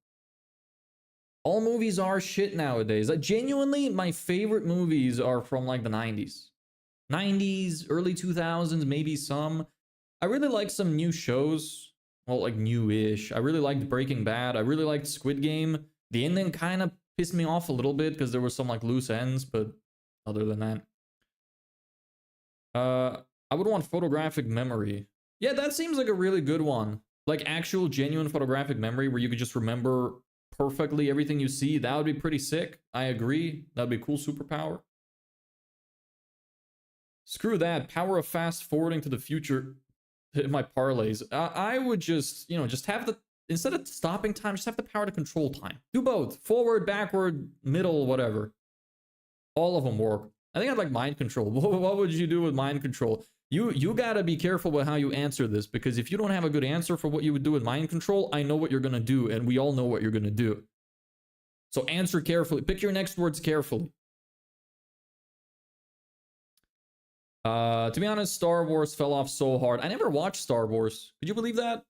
All movies are shit nowadays. Like, genuinely, my favorite movies are from like the 90s. 90s, early 2000s, maybe some. I really like some new shows. Well, like new-ish. I really liked Breaking Bad. I really liked Squid Game. The ending kind of pissed me off a little bit because there were some like loose ends, but other than that. I would want photographic memory. Yeah, that seems like a really good one. Like actual genuine photographic memory where you could just remember perfectly everything you see. That would be pretty sick. I agree. That'd be a cool superpower. Screw that. Power of fast forwarding to the future. Hit my parlays. I would just, just have the, instead of stopping time, just have the power to control time. Do both. Forward, backward, middle, whatever. All of them work. I think I'd like mind control. What would you do with mind control? You gotta be careful with how you answer this, because if you don't have a good answer for what you would do with mind control, I know what you're gonna do, and we all know what you're gonna do. So answer carefully. Pick your next words carefully. To be honest, Star Wars fell off so hard. I never watched Star Wars. Could you believe that?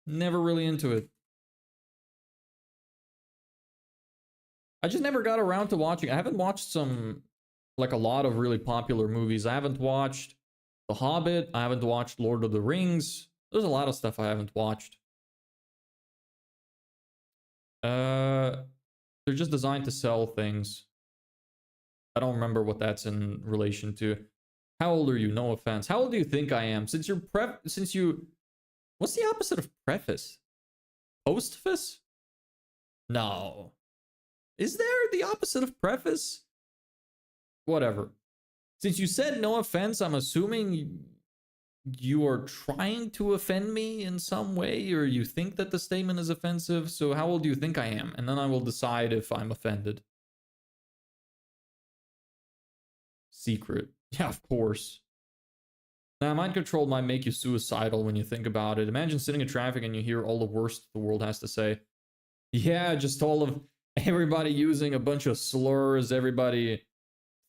Never really into it. I just never got around to watching. I haven't watched some, like a lot of really popular movies. I haven't watched The Hobbit. I haven't watched Lord of the Rings. There's a lot of stuff I haven't watched. They're just designed to sell things. I don't remember what that's in relation to. How old are you? No offense. How old do you think I am? Since you what's the opposite of preface? Postface? No. Is there the opposite of preface? Whatever. Since you said no offense, I'm assuming you are trying to offend me in some way, or you think that the statement is offensive. So how old do you think I am? And then I will decide if I'm offended. Secret. Yeah, of course. Now, mind control might make you suicidal when you think about it. Imagine sitting in traffic and you hear all the worst the world has to say. Yeah, just all of everybody using a bunch of slurs, everybody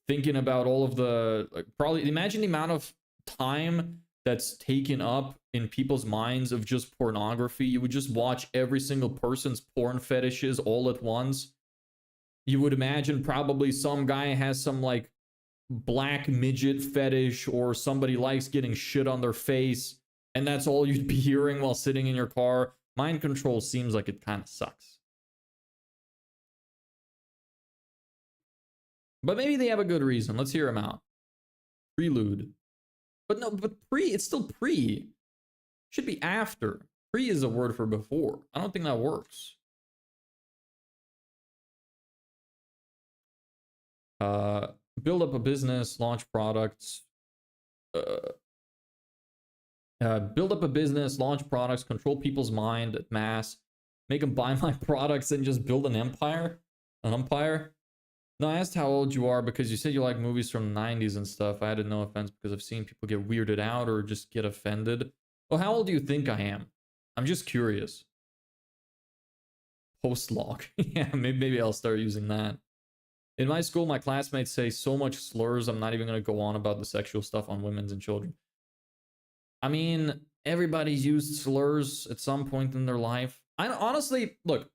thinking about all of the, like, probably imagine the amount of time that's taken up in people's minds of just pornography. You would just watch every single person's porn fetishes all at once. You would imagine probably some guy has some like black midget fetish, or somebody likes getting shit on their face, and that's all you'd be hearing while sitting in your car. Mind control seems like it kind of sucks. But maybe they have a good reason. Let's hear them out. Prelude. But no, but it's still pre. Should be after. Pre is a word for before. I don't think that works. Build up a business, launch products. Build up a business, launch products, control people's mind at mass, make them buy my products, and just build an empire. An umpire. No, I asked how old you are because you said you like movies from the 90s and stuff. I had no offense because I've seen people get weirded out or just get offended. Well, how old do you think I am? I'm just curious. Post log. Yeah, maybe I'll start using that. In my school, my classmates say so much slurs, I'm not even going to go on about the sexual stuff on women's and children. I mean, everybody's used slurs at some point in their life. I honestly, look,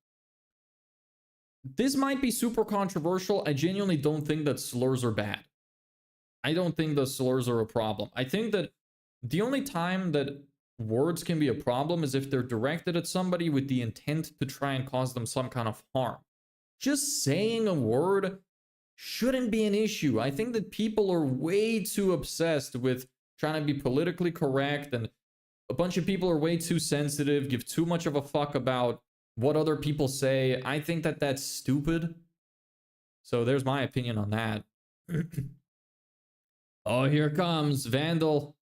this might be super controversial. I genuinely don't think that slurs are bad. I don't think the slurs are a problem. I think that the only time that words can be a problem is if they're directed at somebody with the intent to try and cause them some kind of harm. Just saying a word shouldn't be an issue. I think that people are way too obsessed with trying to be politically correct, and a bunch of people are way too sensitive, give too much of a fuck about what other people say. I think that that's stupid. So there's my opinion on that. Oh, here comes Vandal.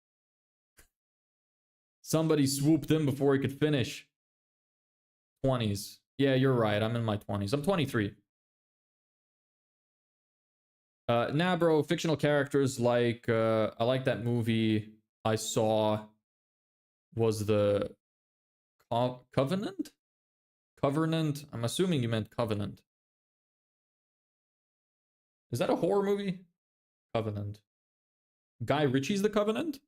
Somebody swooped in before he could finish. 20s. Yeah, you're right. I'm in my 20s. I'm 23. Nah, bro. Fictional characters like I like that movie I saw was the Covenant. Covenant. I'm assuming you meant Covenant. Is that a horror movie? Covenant. Guy Ritchie's The Covenant.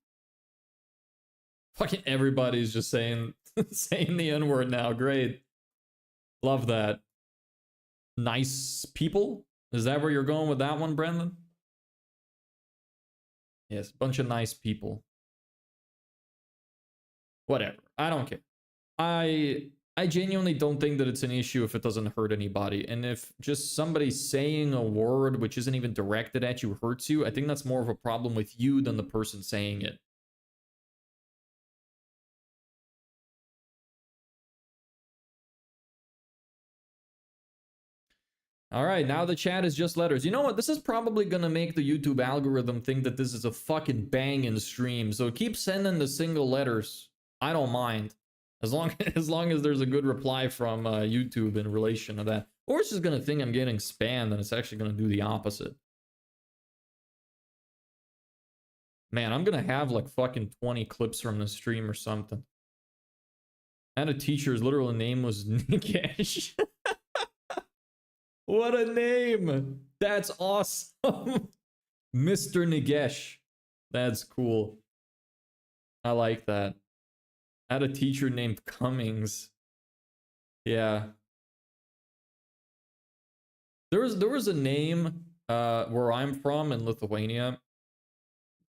Fucking everybody's just saying saying the N word now. Great. Love that. Nice people. Is that where you're going with that one, Brendan? Yes, bunch of nice people. Whatever. I don't care. I genuinely don't think that it's an issue if it doesn't hurt anybody. And if just somebody saying a word which isn't even directed at you hurts you, I think that's more of a problem with you than the person saying it. All right, now the chat is just letters. You know what? This is probably gonna make the YouTube algorithm think that this is a fucking banging stream. So keep sending the single letters. I don't mind. As long as there's a good reply from YouTube in relation to that. Or it's just gonna think I'm getting spammed and it's actually gonna do the opposite. Man, I'm gonna have like fucking 20 clips from the stream or something. And a teacher's literal name was Nikesh. What a name! That's awesome! Mr. Nagesh. That's cool. I like that. I had a teacher named Cummings. Yeah. There was a name where I'm from in Lithuania.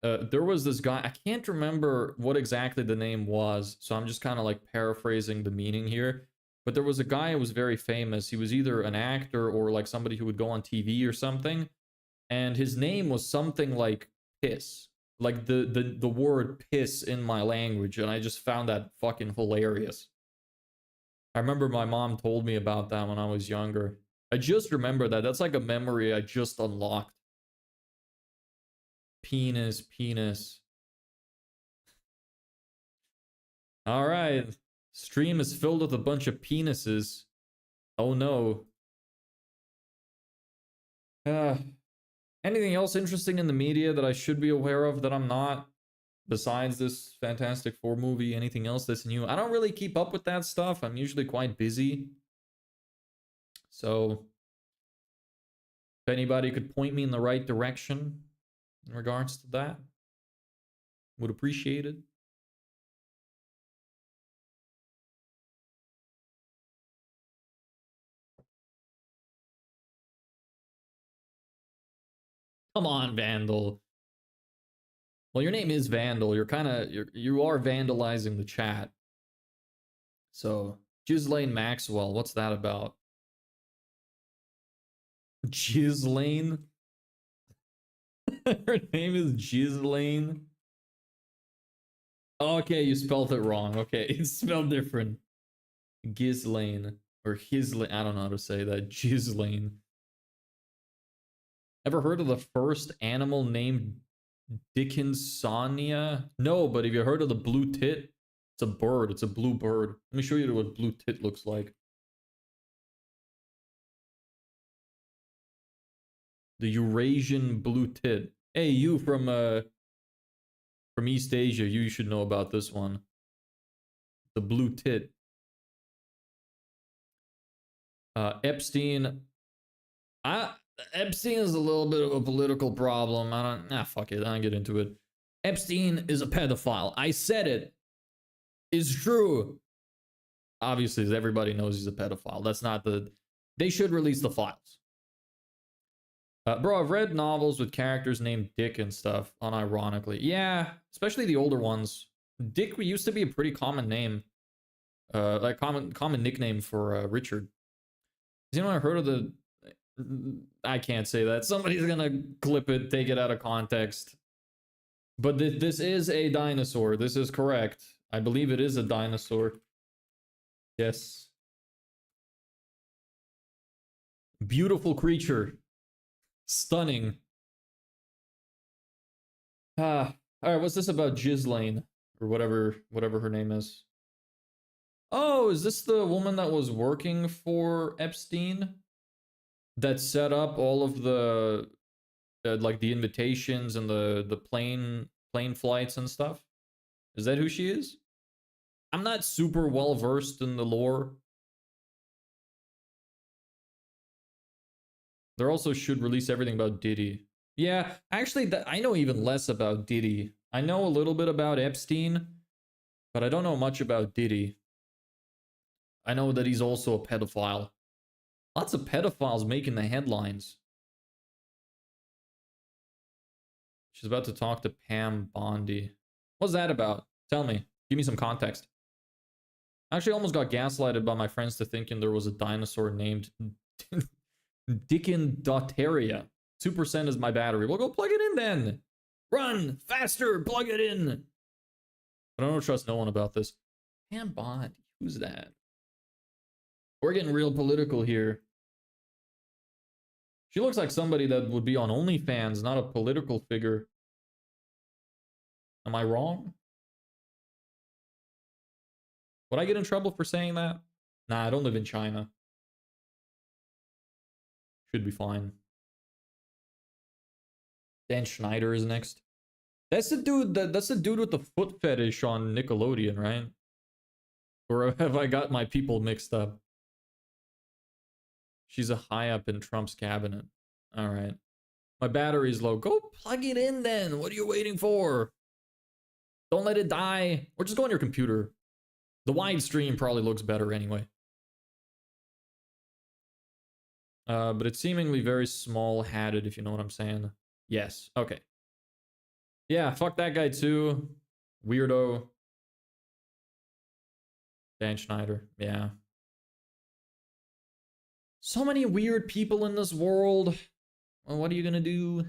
There was this guy, I can't remember what exactly the name was, so I'm just kind of like paraphrasing the meaning here. But there was a guy who was very famous. He was either an actor or like somebody who would go on TV or something. And his name was something like piss. Like the word piss in my language. And I just found that fucking hilarious. I remember my mom told me about that when I was younger. I just remember that. That's like a memory I just unlocked. Penis, penis. All right. Stream is filled with a bunch of penises. Oh no. Anything else interesting in the media that I should be aware of that I'm not? Besides this Fantastic Four movie, anything else that's new? I don't really keep up with that stuff. I'm usually quite busy. So, if anybody could point me in the right direction in regards to that, would appreciate it. Come on, Vandal. Well, your name is Vandal. You are vandalizing the chat. So, Ghislaine Maxwell, what's that about? Ghislaine? Her name is Ghislaine. Okay, you spelled it wrong. Okay, it's spelled different. Ghislaine or Ghislaine. I don't know how to say that. Ghislaine. Ever heard of the first animal named Dickinsonia? No, but have you heard of the blue tit? It's a bird. It's a blue bird. Let me show you what blue tit looks like. The Eurasian blue tit. Hey, you from East Asia, you should know about this one. The blue tit. Epstein. Epstein is a little bit of a political problem. Fuck it. I don't get into it. Epstein is a pedophile. I said it. It's true. Obviously, everybody knows he's a pedophile. That's not the... They should release the files. Bro, I've read novels with characters named Dick and stuff, unironically. Yeah, especially the older ones. Dick used to be a pretty common name. Like common nickname for Richard. Has anyone heard of the... I can't say that. Somebody's gonna clip it, take it out of context. But this is a dinosaur. This is correct. I believe it is a dinosaur. Yes. Beautiful creature. Stunning. All right, what's this about Ghislaine or whatever her name is? Oh, is this the woman that was working for Epstein that set up all of the like the invitations and the plane flights and stuff? Is that who she is? I'm not super well versed in the lore. There also should release everything about Diddy. Yeah, actually, I know even less about Diddy. I know a little bit about Epstein, but I don't know much about Diddy. I know that he's also a pedophile. Lots of pedophiles making the headlines. She's about to talk to Pam Bondi. What's that about? Tell me. Give me some context. I actually almost got gaslighted by my friends to thinking there was a dinosaur named Dickendotaria. 2% is my battery. Well, go plug it in then. Run! Faster! Plug it in! But I don't trust no one about this. Pam Bondi. Who's that? We're getting real political here. She looks like somebody that would be on OnlyFans, not a political figure. Am I wrong? Would I get in trouble for saying that? Nah, I don't live in China. Should be fine. Dan Schneider is next. That's the dude that's the dude with the foot fetish on Nickelodeon, right? Or have I got my people mixed up? She's a high up in Trump's cabinet. All right. My battery's low. Go plug it in then. What are you waiting for? Don't let it die. Or just go on your computer. The widescreen probably looks better anyway. But it's seemingly very small-hatted, if you know what I'm saying. Yes. Okay. Yeah, fuck that guy too. Weirdo. Dan Schneider. Yeah. So many weird people in this world. Well, what are you gonna do?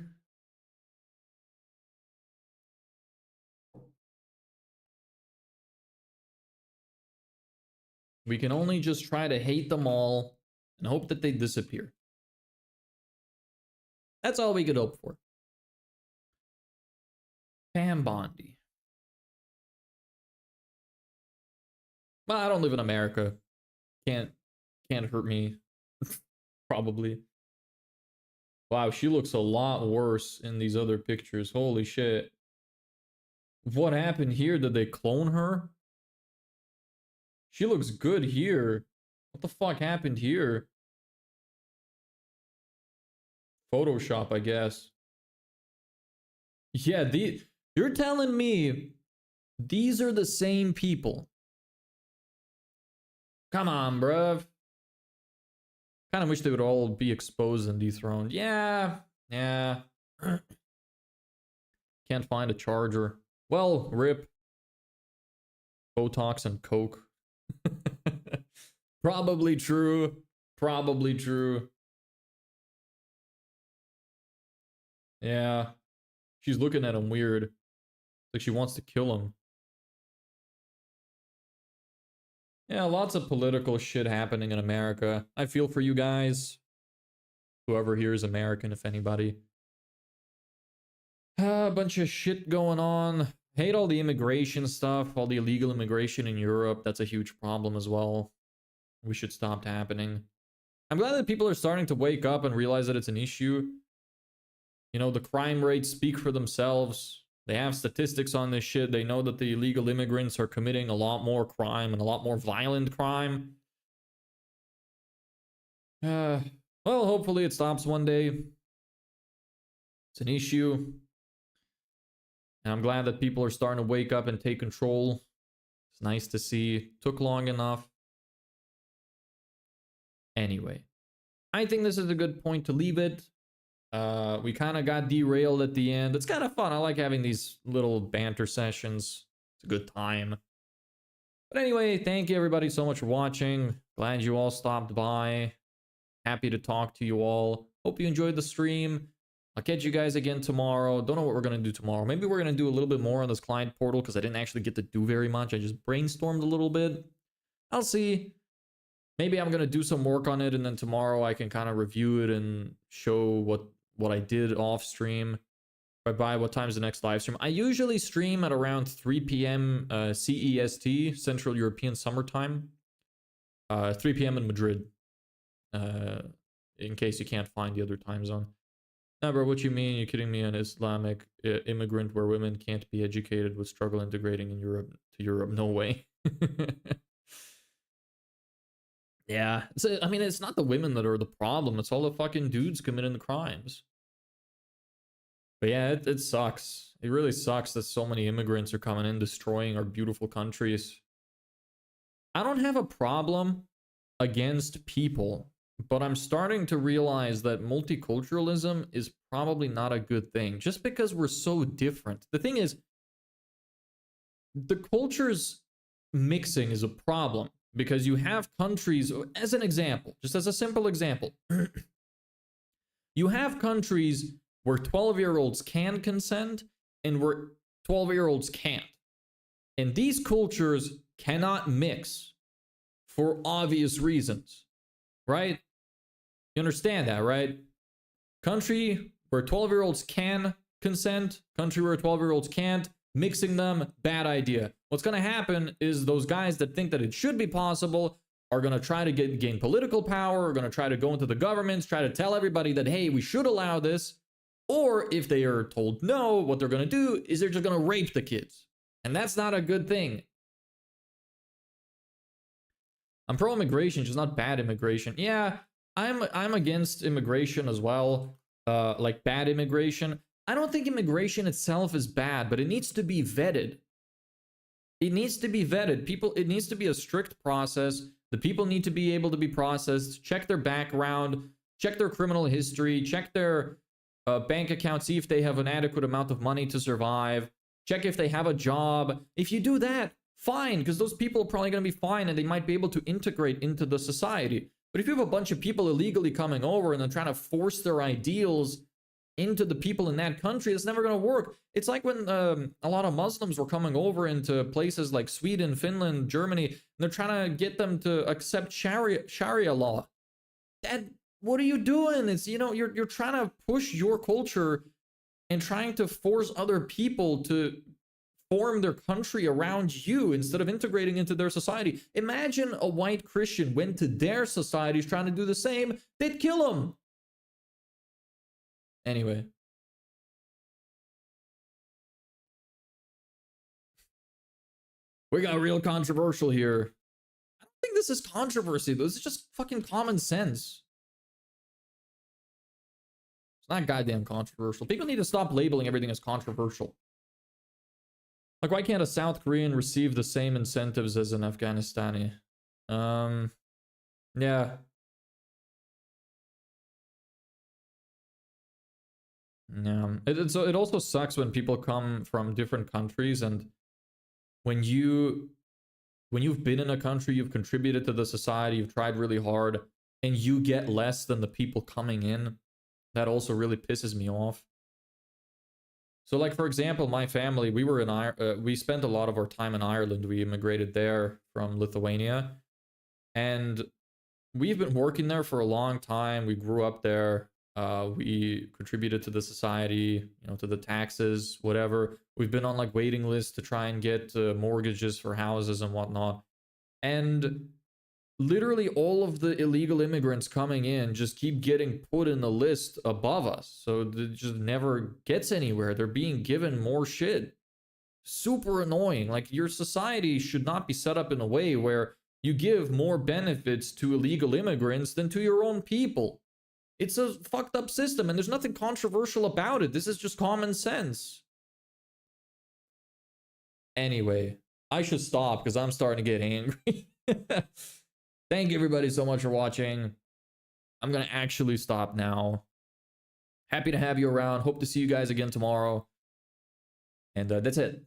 We can only just try to hate them all and hope that they disappear. That's all we could hope for. Pam Bondi. Well, I don't live in America. Can't hurt me. Probably. Wow, she looks a lot worse in these other pictures. Holy shit. What happened here? Did they clone her? She looks good here. What the fuck happened here? Photoshop, I guess. Yeah, you're telling me these are the same people. Come on, bruv. Kind of wish they would all be exposed and dethroned. Yeah. Can't find a charger. Well, rip. Botox and coke. Probably true. Probably true. Yeah. She's looking at him weird. Like she wants to kill him. Yeah, lots of political shit happening in America. I feel for you guys. Whoever here is American, if anybody. A bunch of shit going on. Hate all the immigration stuff, all the illegal immigration in Europe. That's a huge problem as well. We should stop happening. I'm glad that people are starting to wake up and realize that it's an issue. You know, the crime rates speak for themselves. They have statistics on this shit. They know that the illegal immigrants are committing a lot more crime and a lot more violent crime. Well, hopefully it stops one day. It's an issue. And I'm glad that people are starting to wake up and take control. It's nice to see. Took long enough. Anyway, I think this is a good point to leave it. We kind of got derailed at the end. It's kind of fun. I like having these little banter sessions. It's a good time. But anyway, thank you everybody so much for watching. Glad you all stopped by. Happy to talk to you all. Hope you enjoyed the stream. I'll catch you guys again tomorrow. Don't know what we're going to do tomorrow. Maybe we're going to do a little bit more on this client portal because I didn't actually get to do very much. I just brainstormed a little bit. I'll see. Maybe I'm going to do some work on it and then tomorrow I can kind of review it and show what I did off stream. Bye-bye. What time's the next live stream? I usually stream at around 3 p.m. CEST, Central European Summertime. 3 p.m. in Madrid. In case you can't find the other time zone. No, bro, what you mean? You're kidding me? An Islamic immigrant where women can't be educated would struggle integrating in Europe to Europe? No way. Yeah. So, I mean, it's not the women that are the problem. It's all the fucking dudes committing the crimes. But yeah, it sucks. It really sucks that so many immigrants are coming in, destroying our beautiful countries. I don't have a problem against people, but I'm starting to realize that multiculturalism is probably not a good thing, just because we're so different. The thing is, the cultures mixing is a problem, because you have countries, as an example, just as a simple example, you have countries where 12-year-olds can consent and where 12-year-olds can't. And these cultures cannot mix for obvious reasons, right? You understand that, right? Country where 12-year-olds can consent, country where 12-year-olds can't, mixing them, bad idea. What's going to happen is those guys that think that it should be possible are going to try to gain political power, are going to try to go into the governments, try to tell everybody that, hey, we should allow this. Or if they are told no, what they're going to do is they're just going to rape the kids. And that's not a good thing. I'm pro-immigration, just not bad immigration. Yeah, I'm against immigration as well. Like bad immigration. I don't think immigration itself is bad, but it needs to be vetted. It needs to be vetted. It needs to be a strict process. The people need to be able to be processed, check their background, check their criminal history, check their bank account, see if they have an adequate amount of money to survive, check if they have a job. If you do that, fine, because those people are probably going to be fine and they might be able to integrate into the society. But if you have a bunch of people illegally coming over and then trying to force their ideals into the people in that country, it's never going to work. It's like when a lot of Muslims were coming over into places like Sweden, Finland, Germany, and they're trying to get them to accept Sharia law. What are you doing? It's, you know, you're trying to push your culture and trying to force other people to form their country around you instead of integrating into their society. Imagine a white Christian went to their societies trying to do the same. They'd kill him. Anyway. We got real controversial here. I don't think this is controversy, though. This is just fucking common sense. It's not goddamn controversial. People need to stop labeling everything as controversial. Like, why can't a South Korean receive the same incentives as an Afghanistani? Yeah. Yeah. It also sucks when people come from different countries, and when you've been in a country, you've contributed to the society, you've tried really hard, and you get less than the people coming in. That also really pisses me off. So, like, for example, my family, we spent a lot of our time in Ireland. We immigrated there from Lithuania, and we've been working there for a long time. We grew up there. We contributed to the society, you know, to the taxes, whatever. We've been on like waiting lists to try and get mortgages for houses and whatnot. And literally all of the illegal immigrants coming in just keep getting put in the list above us. So it just never gets anywhere. They're being given more shit. Super annoying. Like, your society should not be set up in a way where you give more benefits to illegal immigrants than to your own people. It's a fucked up system, and there's nothing controversial about it. This is just common sense. Anyway, I should stop because I'm starting to get angry. Thank you everybody so much for watching. I'm going to actually stop now. Happy to have you around. Hope to see you guys again tomorrow. And that's it.